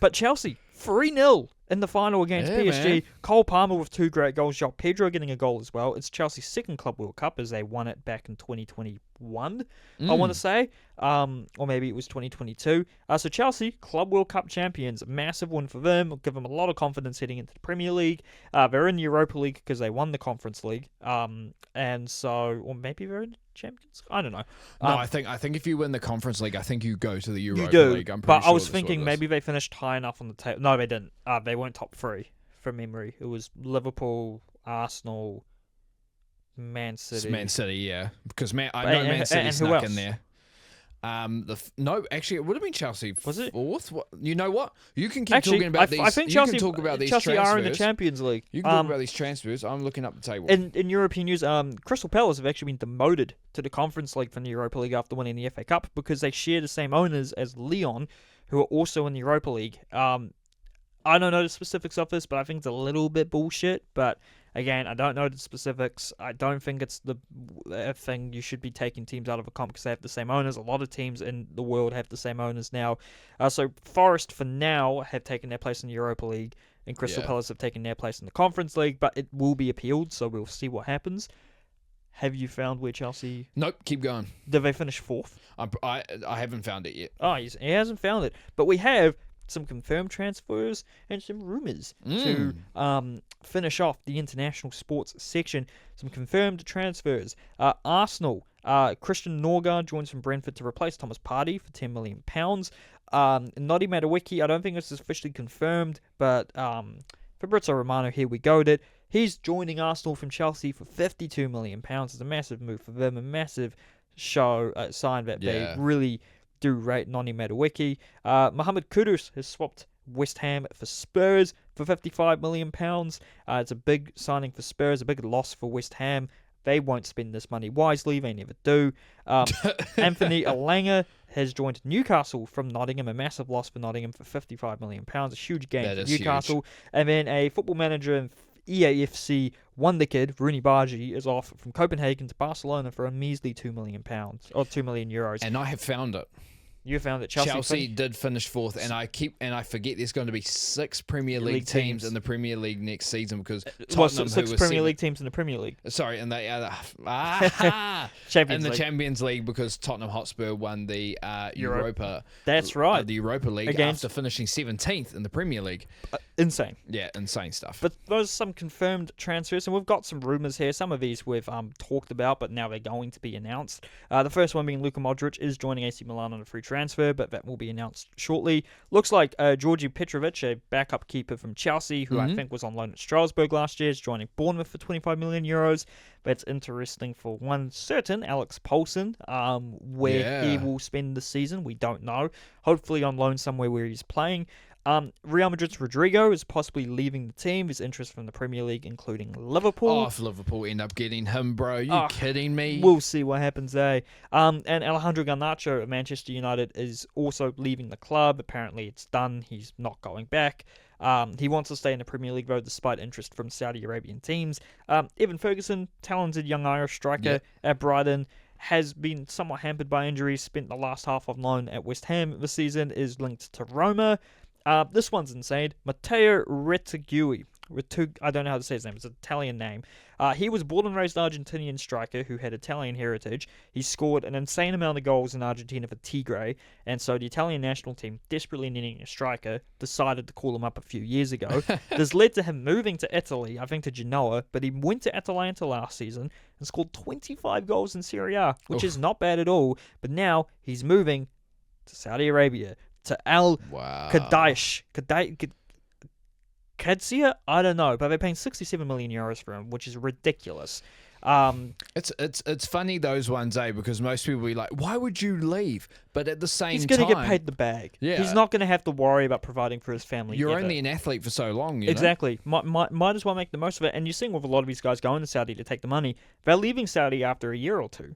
But Chelsea, 3-0 in the final against PSG. Man. Cole Palmer with 2 great goals. João Pedro getting a goal as well. It's Chelsea's 2nd Club World Cup, as they won it back in 2021, I want to say. Or maybe it was 2022. So Chelsea, Club World Cup champions. Massive win for them. Will give them a lot of confidence heading into the Premier League. They're in the Europa League because they won the Conference League. And so, or maybe they're in Champions. I don't know. No, I think if you win the Conference League, I think you go to the Europa League. I'm pretty but sure I was thinking maybe they finished high enough on the table. No, they didn't. They weren't top 3 from memory. It was Liverpool, Arsenal, Man City. It's Man City, yeah, because I know Man City snuck in there. No, actually, it would have been Chelsea. Was it 4th? What, you know what? You can keep talking about these. I think Chelsea, you can talk about these Chelsea transfers. are in the Champions League. You can talk about these transfers. I'm looking up the table. In European news, Crystal Palace have actually been demoted to the Conference League from the Europa League after winning the FA Cup because they share the same owners as Lyon, who are also in the Europa League. I don't know the specifics of this, but I think it's a little bit bullshit. But again, I don't know the specifics. I don't think it's the thing you should be taking teams out of a comp because they have the same owners. A lot of teams in the world have the same owners now. So Forest, for now, have taken their place in the Europa League, and Crystal Palace have taken their place in the Conference League, but it will be appealed, so we'll see what happens. Have you found where Chelsea... Nope, keep going. Did they finish 4th? I haven't found it yet. Oh, he hasn't found it. But we have some confirmed transfers and some rumours to finish off the international sports section. Some confirmed transfers. Arsenal Christian Norgard joins from Brentford to replace Thomas Partey for £10 million. Noddy Madueke, I don't think this is officially confirmed, but Fabrizio Romano, here we go. He's joining Arsenal from Chelsea for £52 million. It's a massive move for them, a massive sign that they really do rate Noni Madueke. Mohamed Kudus has swapped West Ham for Spurs for £55 million. It's a big signing for Spurs, a big loss for West Ham. They won't spend this money wisely. They never do. Anthony Elanga has joined Newcastle from Nottingham, a massive loss for Nottingham for £55 million. A huge gain for Newcastle. Huge. And then a football manager in EAFC wonder kid, Rooney Bargi, is off from Copenhagen to Barcelona for a measly £2 million, or €2 million. And I have found it. You found that Chelsea did finish fourth, and I forget there's going to be 6 Premier League teams in the Premier League next season because Tottenham, 6 Premier League teams in the Premier League. Sorry, and they Champions League because Tottenham Hotspur won the Europa. That's right, the Europa League after finishing 17th in the Premier League. Insane. Yeah, insane stuff. But those are some confirmed transfers, and we've got some rumours here. Some of these we've talked about, but now they're going to be announced. The first one being Luka Modric is joining AC Milan on a free transfer, but that will be announced shortly. Looks like Georgi Petrovic, a backup keeper from Chelsea, who I think was on loan at Strasbourg last year, is joining Bournemouth for €25 million. That's interesting for one certain Alex Poulsen, where he will spend the season. We don't know. Hopefully on loan somewhere where he's playing. Real Madrid's Rodrigo is possibly leaving the team. There's interest from the Premier League, including Liverpool. Oh, if Liverpool end up getting him, bro, you kidding me? We'll see what happens there. And Alejandro Garnacho of Manchester United is also leaving the club. Apparently it's done. He's not going back. He wants to stay in the Premier League, though, despite interest from Saudi Arabian teams. Evan Ferguson, talented young Irish striker at Brighton, has been somewhat hampered by injuries, spent the last half of loan at West Ham this season, is linked to Roma. This one's insane. Matteo Retegui. I don't know how to say his name. It's an Italian name. He was born and raised Argentinian striker who had Italian heritage. He scored an insane amount of goals in Argentina for Tigre, and so the Italian national team, desperately needing a striker, decided to call him up a few years ago. This led to him moving to Italy, I think to Genoa, but he went to Atalanta last season and scored 25 goals in Serie A, which is not bad at all. But now he's moving to Saudi Arabia, to Al Qadaish. Qadsia? I don't know, but they're paying €67 million for him, which is ridiculous. It's funny those ones, because most people will be like, why would you leave? But at the same time, he's going to get paid the bag. Yeah. He's not going to have to worry about providing for his family. You're only an athlete for so long, you know? Exactly. Might as well make the most of it. And you're seeing with a lot of these guys going to Saudi to take the money, they're leaving Saudi after a year or two.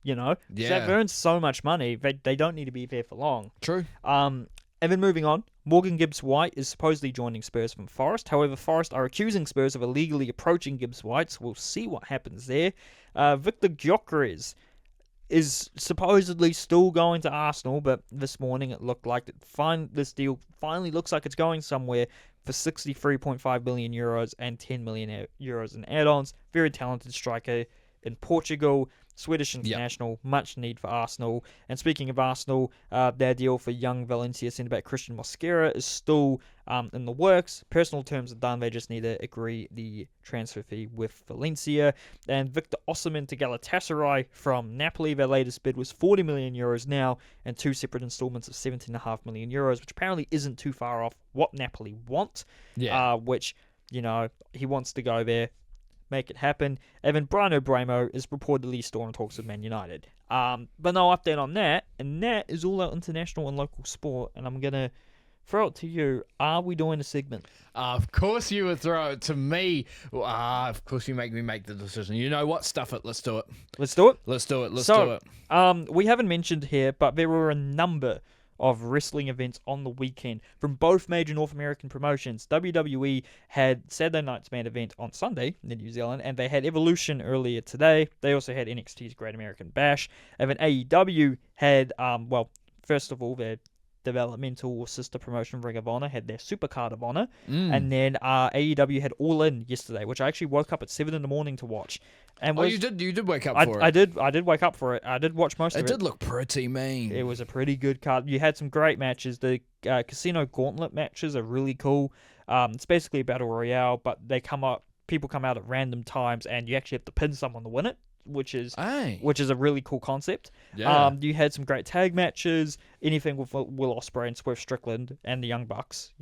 You know, they've earned so much money, they don't need to be there for long. True. And then moving on, Morgan Gibbs-White is supposedly joining Spurs from Forest. However, Forest are accusing Spurs of illegally approaching Gibbs-White, so we'll see what happens there. Victor Gyökeres is supposedly still going to Arsenal, but this morning it looked like this deal finally looks like it's going somewhere for €63.5 million and €10 million in add-ons. Very talented striker in Portugal. Swedish international, much need for Arsenal. And speaking of Arsenal, their deal for young Valencia centre-back Christian Mosquera is still in the works. Personal terms are done. They just need to agree the transfer fee with Valencia. And Victor Osimhen to Galatasaray from Napoli. Their latest bid was €40 million now, and 2 separate installments of €17.5 million, which apparently isn't too far off what Napoli want. Which, you know, he wants to go there. Make it happen. And then Brian O'Bramo is reportedly still in talks with Man United. But no update on that. And that is all our international and local sport. And I'm going to throw it to you. Are we doing a segment? Of course you would throw it to me. Of course you make me make the decision. You know what? Stuff it. Let's do it. Let's do it? Let's do it. Let's do it. We haven't mentioned here, but there were a number of wrestling events on the weekend from both major North American promotions. WWE had Saturday Night's main event on Sunday in New Zealand, and they had Evolution earlier today. They also had NXT's Great American Bash. And then AEW had, first of all, their developmental or sister promotion Ring of Honor had their Supercard of Honor. And then AEW had All In yesterday, which I actually woke up at 7 in the morning to watch. And you did wake up for it. I did wake up for it. I did watch most of it. It did look pretty mean. It was a pretty good card. You had some great matches. The Casino Gauntlet matches are really cool. It's basically a battle royale, but people come out at random times, and you actually have to pin someone to win it. which is Aye. a really cool concept. Yeah. You had some great tag matches. Anything with Will Ospreay and Swerve Strickland and the Young Bucks,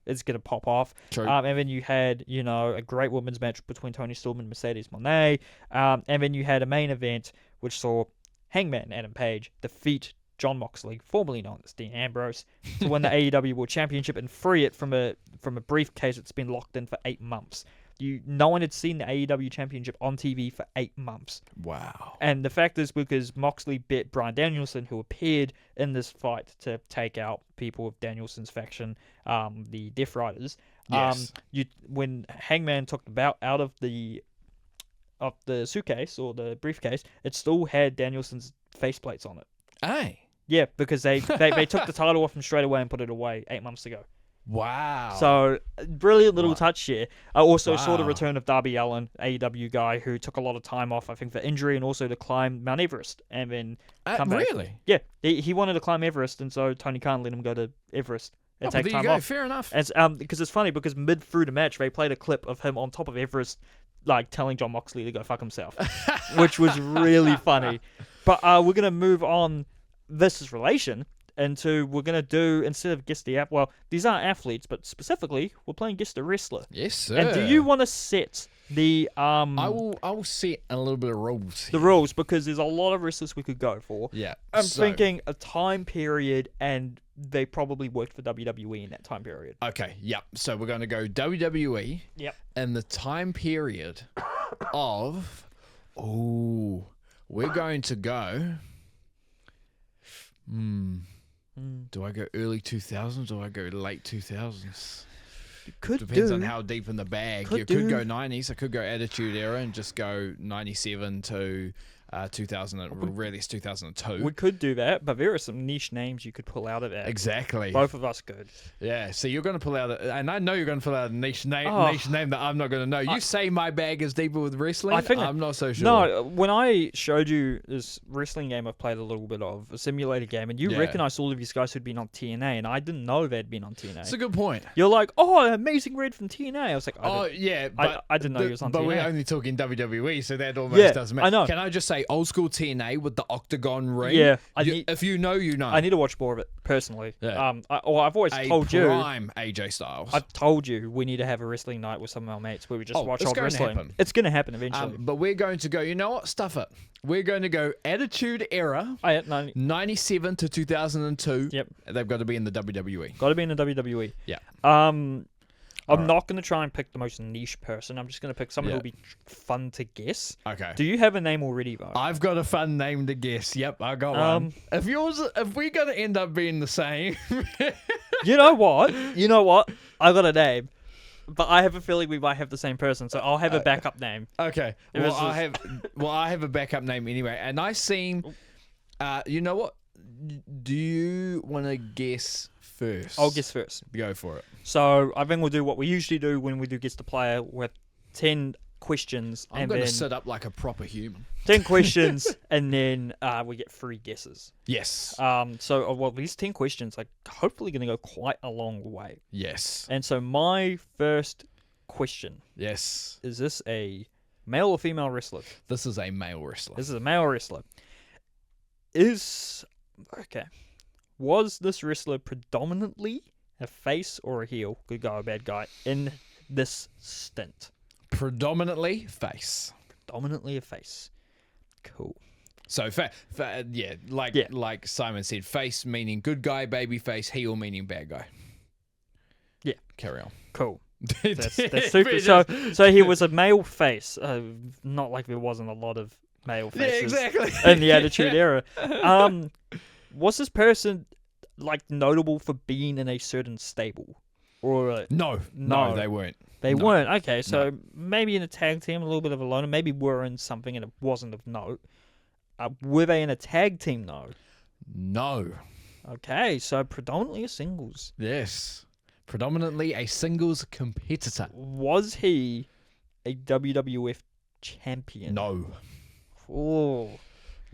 it's gonna pop off. True. And then you had, a great women's match between Toni Storm and Mercedes Moné. And then you had a main event which saw Hangman Adam Page defeat Jon Moxley, formerly known as Dean Ambrose, to win the AEW World Championship and free it from a briefcase that's been locked in for 8 months. No one had seen the AEW Championship on TV for 8 months. Wow. And the fact is because Moxley bit Bryan Danielson, who appeared in this fight to take out people of Danielson's faction, the Death Riders. Yes. When Hangman took the belt out of the suitcase or the briefcase, it still had Danielson's faceplates on it. Aye. Yeah, because they took the title off him straight away and put it away 8 months ago. Wow. So, brilliant little Wow. touch here. I also saw the Wow. return of Darby Allin, AEW guy, who took a lot of time off, I think, for injury and also to climb Mount Everest and then come back. Really? Yeah, he wanted to climb Everest, and so Tony Khan let him go to Everest and take there you time go. off. Fair enough. And, because it's funny, because mid through the match, they played a clip of him on top of Everest, like, telling Jon Moxley to go fuck himself, which was really funny. But we're going to move on this relation into, we're going to do, instead of guess the app, well, these aren't athletes, but specifically, we're playing guess the wrestler. Yes, sir. And do you want to set the I will set a little bit of rules. the rules, because there's a lot of wrestlers we could go for. Yeah. I'm thinking a time period, and they probably worked for WWE in that time period. Okay, yep. So we're going to go WWE. Yep. And the time period of... Oh, we're going to go... Do I go early 2000s or I go late 2000s? Depends on how deep in the bag. You could go 90s. I could go Attitude Era and just go 97 to 2000. Really, it's 2002. We could do that, but there are some niche names you could pull out of that. Exactly. Both of us could. Yeah. So you're going to pull out, and I know you're going to pull out a niche name that I'm not going to know. You say my bag is deeper with wrestling. I'm not so sure. No, when I showed you this wrestling game I've played a little bit of, a simulator game, and you recognized all of these guys who'd been on TNA, and I didn't know they'd been on TNA. That's a good point. You're like, oh, Amazing Red from TNA. I was like, I didn't know he was on TNA. But we're only talking WWE, so that almost doesn't matter. I know. Can I just say old school TNA with the octagon ring? Yeah. If you know, you know. I need to watch more of it, personally. Yeah. I've always told you. Prime AJ Styles. I've told you we need to have a wrestling night with some of our mates where we just watch old wrestling. Happen. It's going to happen eventually. But we're going to go, you know what? Stuff it. We're going to go Attitude Era, 97 to 2002. Yep. They've got to be in the WWE. Got to be in the WWE. Yeah. I'm not going to try and pick the most niche person. I'm just going to pick someone who'll be fun to guess. Okay. Do you have a name already, though? I've got a fun name to guess. Yep, I got one. If we're going to end up being the same. You know what? I got a name. But I have a feeling we might have the same person, so I'll have a backup name. Okay. I have a backup name anyway, and I seem. You know what? Do you want to guess first? I'll guess first. Go for it. So I think we'll do what we usually do when we do guess the player with 10 questions. I'm going to sit up like a proper human. 10 questions, and then we get 3 guesses. Yes. These 10 questions are hopefully going to go quite a long way. Yes. And so my first question. Yes. Is this a male or female wrestler? This is a male wrestler. This is a male wrestler. Was this wrestler predominantly a face or a heel, good guy or bad guy, in this stint? Predominantly face. Predominantly a face. Cool. So, like Simon said, face meaning good guy, baby face, heel meaning bad guy. Yeah. Carry on. Cool. That's super. So he was a male face. Not like there wasn't a lot of male faces in the Attitude Era. Was this person notable for being in a certain stable? Or no, they weren't. They weren't. Okay, so maybe in a tag team, a little bit of a loner. Maybe were in something and it wasn't of note. Were they in a tag team though? No. Okay, so predominantly a singles. Yes. Predominantly a singles competitor. Was he a WWF champion? No. Oh.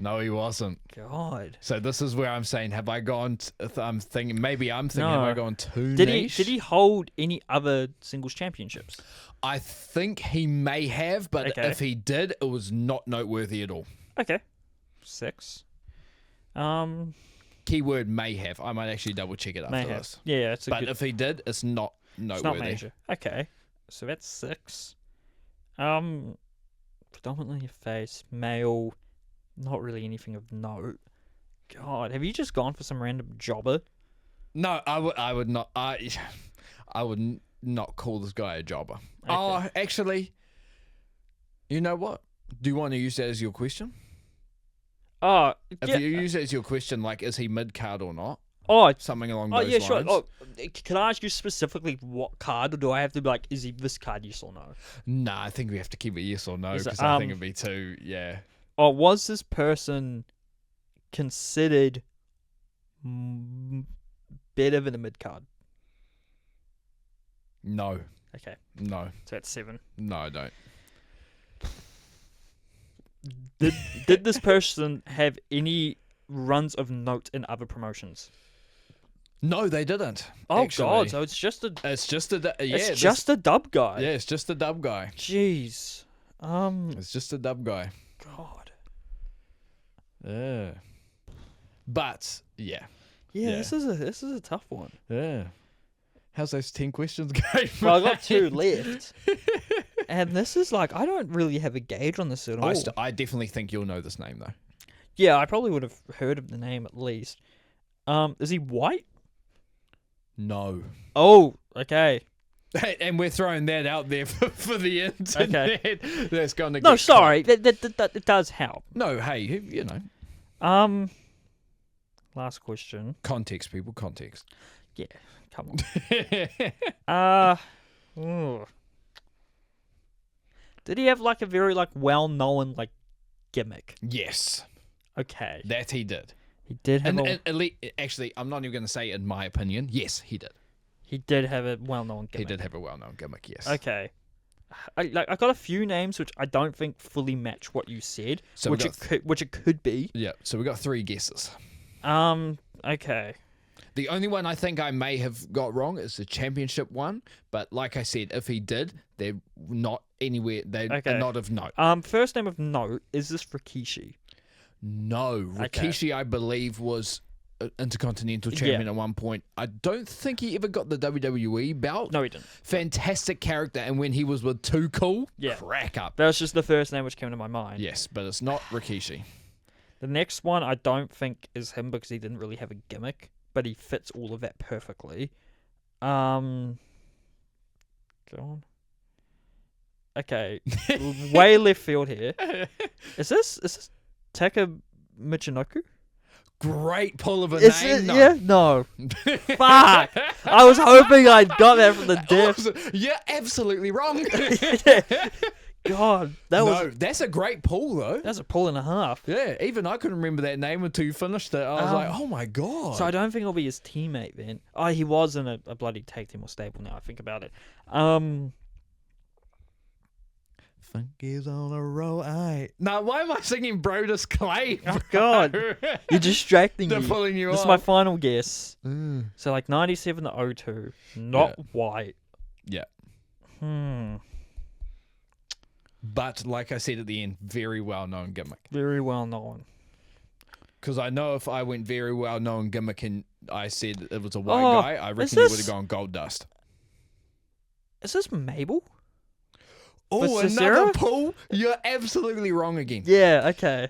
No, he wasn't. God. So this is where I'm saying, have I gone? I'm thinking, have No. I gone too Did niche? he hold any other singles championships? I think he may have, but Okay. if he did, it was not noteworthy at all. Okay. 6. Keyword may have. I might actually double check it after May have. this. Yeah, it's a But good. if he did, it's not noteworthy. It's not major. Okay. So that's 6. Predominantly a face, male, not really anything of note. God, have you just gone for some random jobber? No, I would not. I would not call this guy a jobber. Okay. Oh, actually, you know what? Do you want to use that as your question? Oh, If yeah. you use it as your question, like, is he mid card or not? Oh, Something along oh those yeah, lines. sure. Oh, can I ask you specifically what card, or do I have to be like, is he this card, yes or no? Nah, I think we have to keep it yes or no Is it, because I think it'd be too. Yeah. Or was this person considered better than a mid card? No. Okay, No. so that's 7. No, I don't. Did this person have any runs of note in other promotions? No, they didn't. Oh actually. God! So it's just a It's just a it's just a dub guy. yeah, it's just a dub guy. Jeez. It's just a dub guy. God. Yeah. But yeah. Yeah, Yeah. this is a tough one. Yeah. How's those 10 questions going? Well, I got 2 left, and this is like I don't really have a gauge on this at all. I definitely think you'll know this name though. Yeah, I probably would have heard of the name at least. Is he white? No. Oh, okay. And we're throwing that out there for the internet. Okay. That's going to No, sorry, that it does help. No, hey, you know. Last question. Context, people, context. Yeah, come on. Ooh. Did he have like a very like well-known like gimmick? Yes, Okay, that he did. he did have Actually, I'm not even going to say in my opinion. Yes, he did. he did have a well-known gimmick. He did have a well-known gimmick, yes. Okay. I got a few names which I don't think fully match what you said, So which it could be. Yeah, so we got 3 guesses. Okay. The only one I think I may have got wrong is the championship one, but like I said, if he did, they're not anywhere, they're Okay. not of note. First name of note, is this Rikishi? No, Rikishi, I believe, was an Intercontinental Champion at one point. I don't think he ever got the WWE belt. No, he didn't. Fantastic character, and when he was with Too Cool, Yeah. crack up. That was just the first name which came to my mind. Yes, but it's not Rikishi. The next one I don't think is him because he didn't really have a gimmick, but he fits all of that perfectly. Go on. Okay, way left field here. Is this Taka Michinoku? Great pull of a Is name. it? No. Yeah, no. Fuck! I was hoping I got that from the depth. You're absolutely wrong. God, that's a great pull though. that's a pull and a half. Yeah, even I couldn't remember that name until you finished it. I was like, oh my god. So I don't think it'll be his teammate then. Oh, he was in a bloody tag team or stable now I think about it. Funky's on a roll. Now, why am I singing Brodus Clay? Oh God, you're distracting They're me. pulling you This off. is my final guess. Mm. So like 97 to 02, not white. Yeah. But But like I said at the end, very well known gimmick. very well known. Because I know if I went very well known gimmick and I said it was a white Oh, guy, I is reckon you this- would have gone Gold Dust. Is this Mabel? Oh, For another Cicero? pull? You're absolutely wrong again. Yeah. Okay.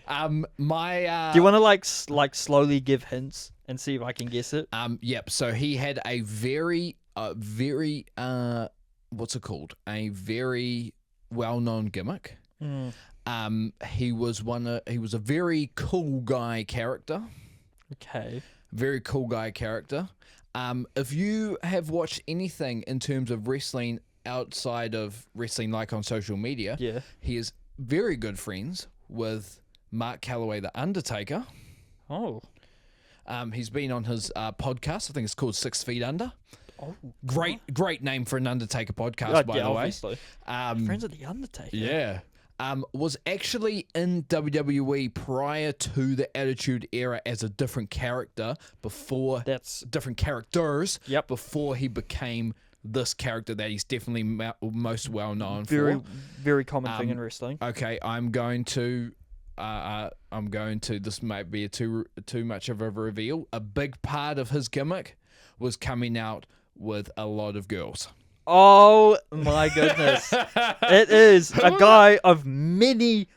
My Do you want to like slowly give hints and see if I can guess it? Yep. So he had a very what's it called? A very well-known gimmick. He was a very cool guy character. Okay. Very cool guy character. If you have watched anything in terms of wrestling outside of wrestling, like on social media, Yeah. he is very good friends with Mark Calloway, the Undertaker. Oh. He's been on his podcast. I think it's called 6 Feet Under. Oh. Great name for an Undertaker podcast, by the way. Obviously. Friends of the Undertaker. Yeah. was actually in WWE prior to the Attitude Era as a different character before different characters. Yep. Before he became this character that he's definitely most well known for. Very common thing in wrestling. Okay, I'm going to. This might be too much of a reveal. A big part of his gimmick was coming out with a lot of girls. Oh my goodness! It is a guy of many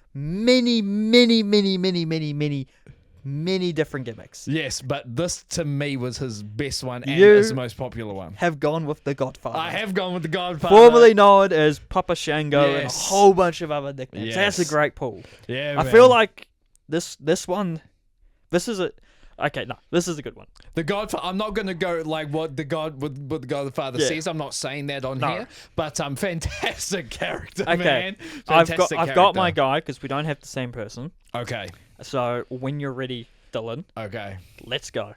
different gimmicks. Yes, but this to me was his best one and You his most popular one. Have gone with the Godfather. I have gone with the Godfather. Formerly known as Papa Shango and a Yes. whole bunch of other nicknames. Yes. That's a great pull. Yeah, I man. feel like this one, this is a good one. The Godfather. I'm not going to go like what the Godfather Yeah. says. I'm not saying that on No. here, but fantastic character, Okay, man. I've Fantastic got my character. guy because we don't have the same person. Okay, So when you're ready, Dylan, okay. let's go.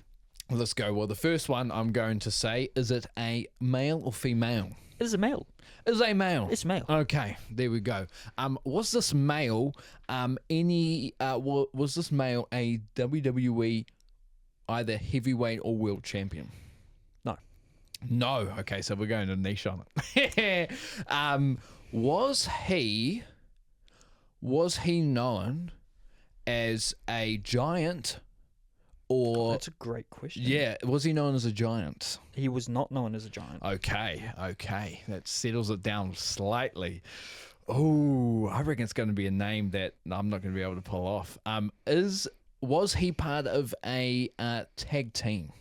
Let's go. Well, the first one I'm going to say, is it a male or female? It is a male. Is a male. It's male. Okay, there we go. Was this male was this male a WWE either heavyweight or world champion? No. No. Okay, so we're going to niche on it. Was he known as a giant or That's a great question. yeah, was he known as a giant? He was not known as a giant. Okay. That settles it down slightly. Oh, I reckon it's going to be a name that I'm not going to be able to pull off. Was he part of a tag team?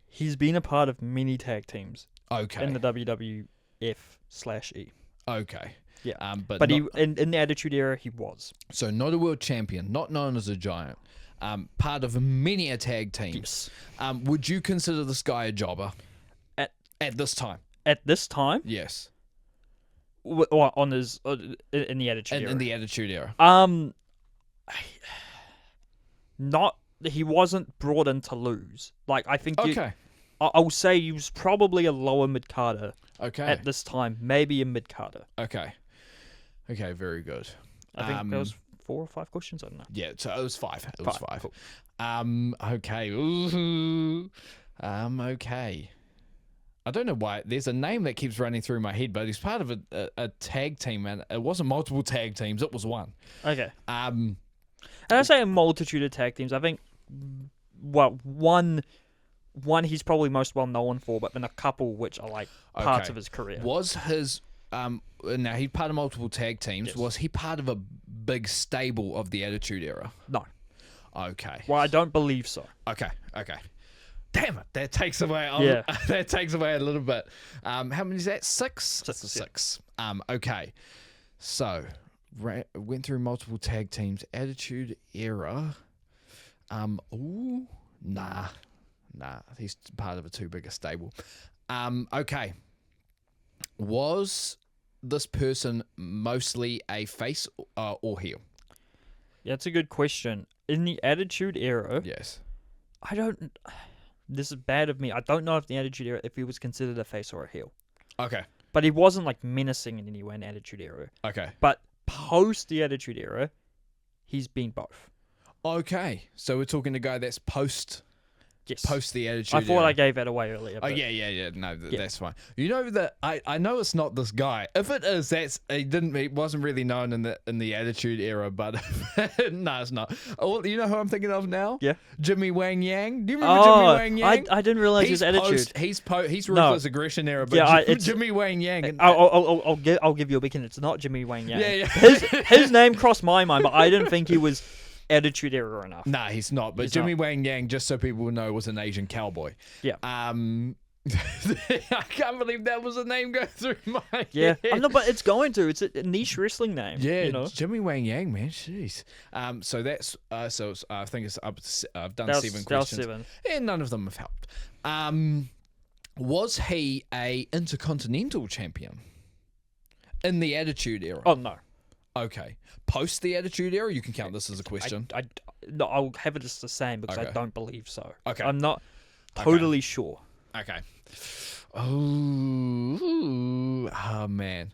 He's been a part of many tag teams Okay. in the WWF/E. Okay. Yeah. But But not, he in the Attitude Era, he was. so not a world champion, not known as a giant. Part of many a tag teams. Yes. Would you consider this guy a jobber At this time? at this time, Yes. or on his in the Attitude Era. In the Attitude Era. Not he wasn't brought in to lose. Like I think. Okay. I'll say he was probably a lower mid-carder Okay. at this time, maybe a mid-carder. Okay. Okay. Very good. I think there was 4 or 5 questions. I don't know. Yeah, so it was 5. It was 5. Cool. Okay. Ooh. Okay. I don't know why. There's a name that keeps running through my head, but he's part of a tag team, and it wasn't multiple tag teams. It was one. Okay. And I say a multitude of tag teams. I think, one he's probably most well known for, but then a couple which are like parts Okay. of his career. Was his now he's part of multiple tag teams. Yes. Was he part of a big stable of the Attitude Era? No. Okay. Well, I don't believe so. Okay. Damn it! That takes away. Yeah. That takes away a little bit. How many is that? 6. Six, yeah. Okay. So went through multiple tag teams. Attitude Era. Ooh. Nah. He's part of a too big a stable. Okay. Was this person mostly a face or heel? Yeah, it's a good question. In the Attitude Era, Yes. I don't. This is bad of me. I don't know if the Attitude Era, if he was considered a face or a heel. Okay. But he wasn't like menacing in any way in Attitude Era. Okay. But post the Attitude Era, he's been both. Okay. So we're talking a guy that's post Yes. the Attitude I thought Era. I gave that away earlier. Oh but yeah. No, Yeah. that's fine. You know that I know it's not this guy. If it is, he wasn't really known in the Attitude Era. But no, it's not. Oh, you know who I'm thinking of now? Yeah. Jimmy Wang Yang. Do you remember Jimmy Wang Yang? I didn't realize his attitude. He's Ruthless Aggression Era. But Yeah, it's- Jimmy Wang Yang. And, I'll give you a beacon. It's not Jimmy Wang Yang. Yeah. His name crossed my mind, but I didn't think he was Attitude Era enough. Nah, he's not. But He's Jimmy not. Wang Yang, just so people will know, was an Asian cowboy. Yeah. I can't believe that was a name going through my Yeah, head. but it's going to. It's a niche wrestling name. Yeah, you know. Jimmy Wang Yang, man, jeez. So that's I think it's up. I've done That was 7 questions, 7. and none of them have helped. Was he a intercontinental champion in the Attitude Era? Oh no. Okay. Post the Attitude Era, you can count this as a question. No, I'll have it just the same because I Okay. don't believe so. Okay. I'm not totally sure. Okay. Oh man.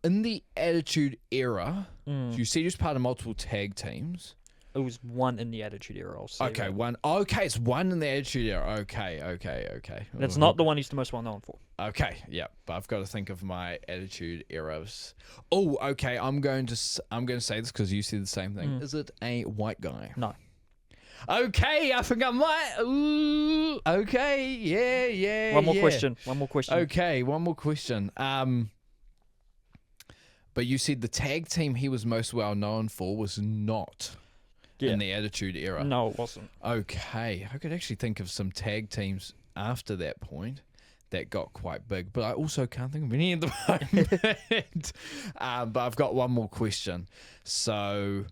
In the Attitude Era, you said you was part of multiple tag teams. It was one in the Attitude Era, I'll say. Okay, that. one. Okay, it's one in the Attitude Era. Okay. That's not the one he's the most well known for. Okay, yeah, but I've got to think of my Attitude Eras. Oh, okay. I'm going to say this because you said the same thing. Is it a white guy? No. Okay, I think I might. Ooh, okay, yeah. One more question. Okay, one more question. But you said the tag team he was most well known for was not in the Attitude Era. No, it wasn't. Okay, I could actually think of some tag teams after that point that got quite big, but I also can't think of any at the moment. But I've got one more question. So,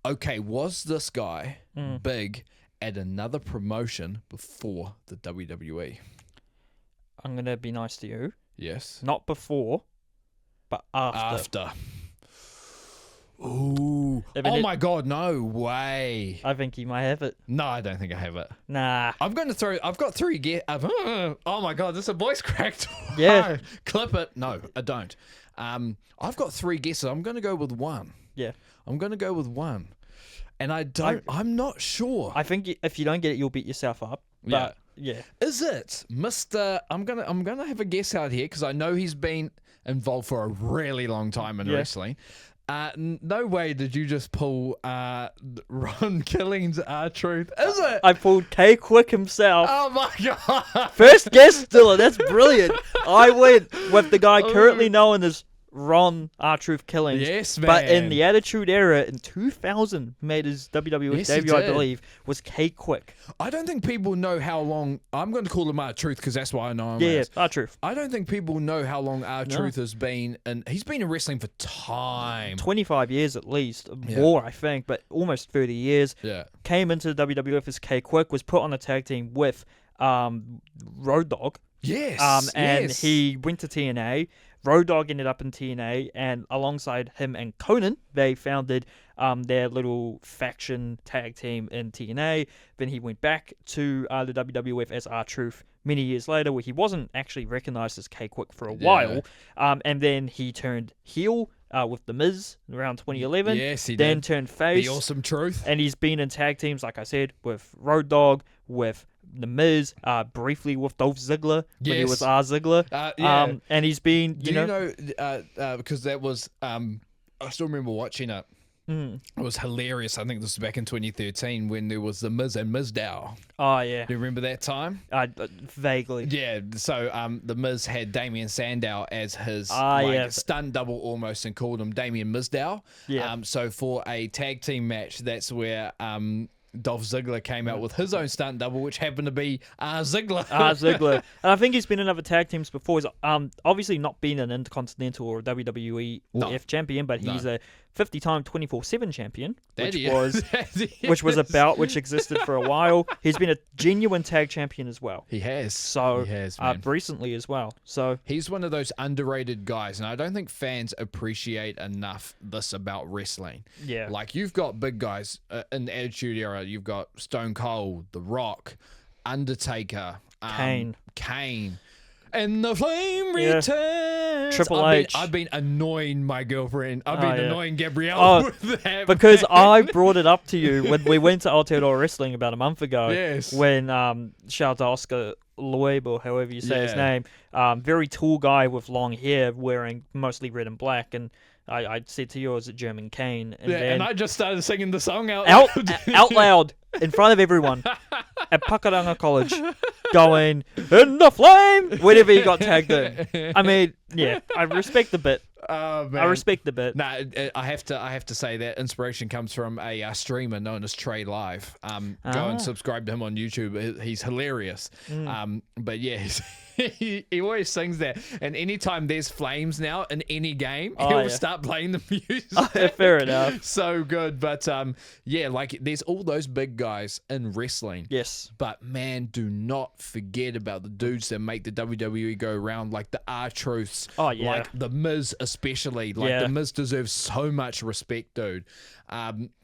okay, was this guy big at another promotion before the WWE? I'm going to be nice to you. Yes. Not before, but after. Ooh. Oh my God, no way. I think he might have it. No, I don't think I have it. Nah. I've got three oh my God, this is a voice cracked. Yeah. Clip it. No, I don't. I've got three guesses. I'm going to go with one. Yeah. I'm going to go with one. And I'm not sure. I think if you don't get it, you'll beat yourself up. But yeah. Is it Mr. I'm gonna have a guess out here because I know he's been involved for a really long time in wrestling. No way did you just pull Ron Killing's R-Truth. Is it? I pulled K Quick himself. Oh my God. First guess, Dylan. That's brilliant. I went with the guy currently known as Ron R-Truth Killings. Yes, man. But in the Attitude Era in 2000, made his WWE debut, I believe, was K Quick. I don't think people know how long. I'm going to call him R-Truth because that's why I know him. Yeah, R-Truth. I don't think people know how long R-Truth has been, and he's been in wrestling for time. 25 years at least, more I think, but almost 30 years. Yeah. Came into the WWF as K Quick, was put on a tag team with Road Dogg. Yes. And he went to TNA. Road Dogg ended up in TNA, and alongside him and Conan, they founded their little faction tag team in TNA. Then he went back to the WWF as R-Truth many years later, where he wasn't actually recognized as K-Quick for a while. And then he turned heel with The Miz around 2011. Yes, he then did. Turned face. The Awesome Truth. And he's been in tag teams, like I said, with Road Dogg, with The Miz, briefly with Dolph Ziggler when he was R. Ziggler. And he's been, Do you know, because that was, I still remember watching it. It was hilarious. I think this was back in 2013 when there was The Miz and Mizdow. Oh, yeah. Do you remember that time? Vaguely. Yeah, so The Miz had Damien Sandow as his stunt double almost and called him Damien Mizdow. Yeah. So for a tag team match, that's where Dolph Ziggler came out with his own stunt double, which happened to be Ziggler. Ziggler. And I think he's been in other tag teams before. He's obviously not been an Intercontinental or WWE or F champion, but he's a 50-time 24/7 champion, which was a bout which existed for a while. He's been a genuine tag champion as well. He has. So he has, man. Recently as well. So he's one of those underrated guys, and I don't think fans appreciate enough this about wrestling. Yeah. Like, you've got big guys in the Attitude Era. You've got Stone Cold, The Rock, Undertaker, Kane. And the flame returns. Triple H. I've been annoying my girlfriend. I've been annoying Gabrielle with that. Because I brought it up to you when we went to Aotearoa Wrestling about a month ago. Yes. When shout out to Oscar Loeb, or however you say his name, very tall guy with long hair, wearing mostly red and black, and I said to you, it was a German Kane. And I just started singing the song out loud in front of everyone at Pakuranga College, going, "In the flame!" whenever he got tagged in. I mean, yeah, I respect the bit. Oh, man. I respect the bit. No, I have to say that inspiration comes from a streamer known as Trey Live. Go and subscribe to him on YouTube. He's hilarious. But yeah, he always sings that. And anytime there's flames now in any game, he'll start playing the music. Fair enough. So good. But yeah, like, there's all those big guys in wrestling. Yes. But man, do not forget about the dudes that make the WWE go around, like the R-Truths. Oh, yeah. Like the Miz especially. especially. Like, The Miz deserves so much respect, dude.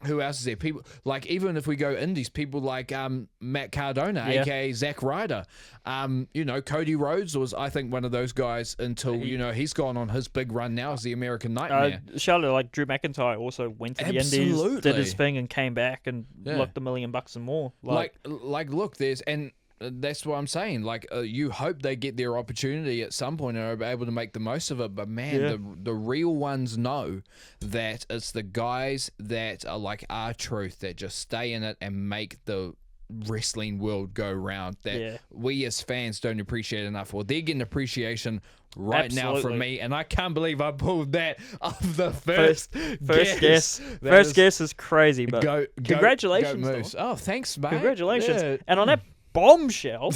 Who else is there? People, like, even if we go indies, people like Matt Cardona, a.k.a. Zack Ryder. Cody Rhodes was, I think, one of those guys until, he's gone on his big run now as the American Nightmare. Charlotte, like Drew McIntyre, also went to the Indies, did his thing, and came back and looked $1 million and more. Look, that's what I'm saying. Like, you hope they get their opportunity at some point and are able to make the most of it. But man, the real ones know that it's the guys that are like R-Truth that just stay in it and make the wrestling world go round. That we as fans don't appreciate enough. Well, they're getting appreciation right now from me, and I can't believe I pulled that off the first guess. First guess is crazy, but congratulations. Go Moose. Oh, thanks, mate. Congratulations. Yeah. And on that bombshell,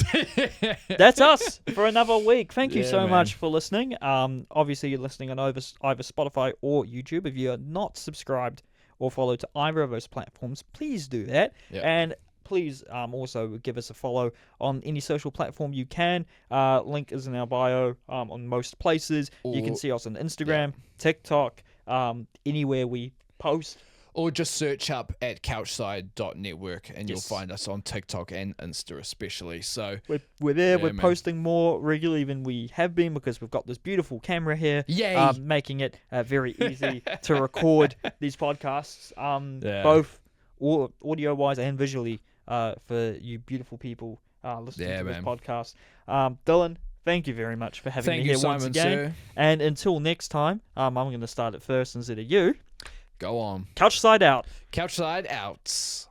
that's us for another week. Thank you so much for listening. Obviously, you're listening on either Spotify or YouTube. If you're not subscribed or followed to either of those platforms, please do that. Yep. And please also give us a follow on any social platform you can. Link is in our bio on most places. You can see us on Instagram, TikTok, anywhere we post. Or just search up at CouchSide.network and you'll find us on TikTok and Insta especially. So we're there. We're posting more regularly than we have been because we've got this beautiful camera here, making it very easy to record these podcasts, both audio-wise and visually, for you beautiful people listening to this podcast. Dylan, thank you very much for having me here once again. Sir. And until next time, I'm going to start it first instead of you. Go on. CouchSide out. CouchSide out.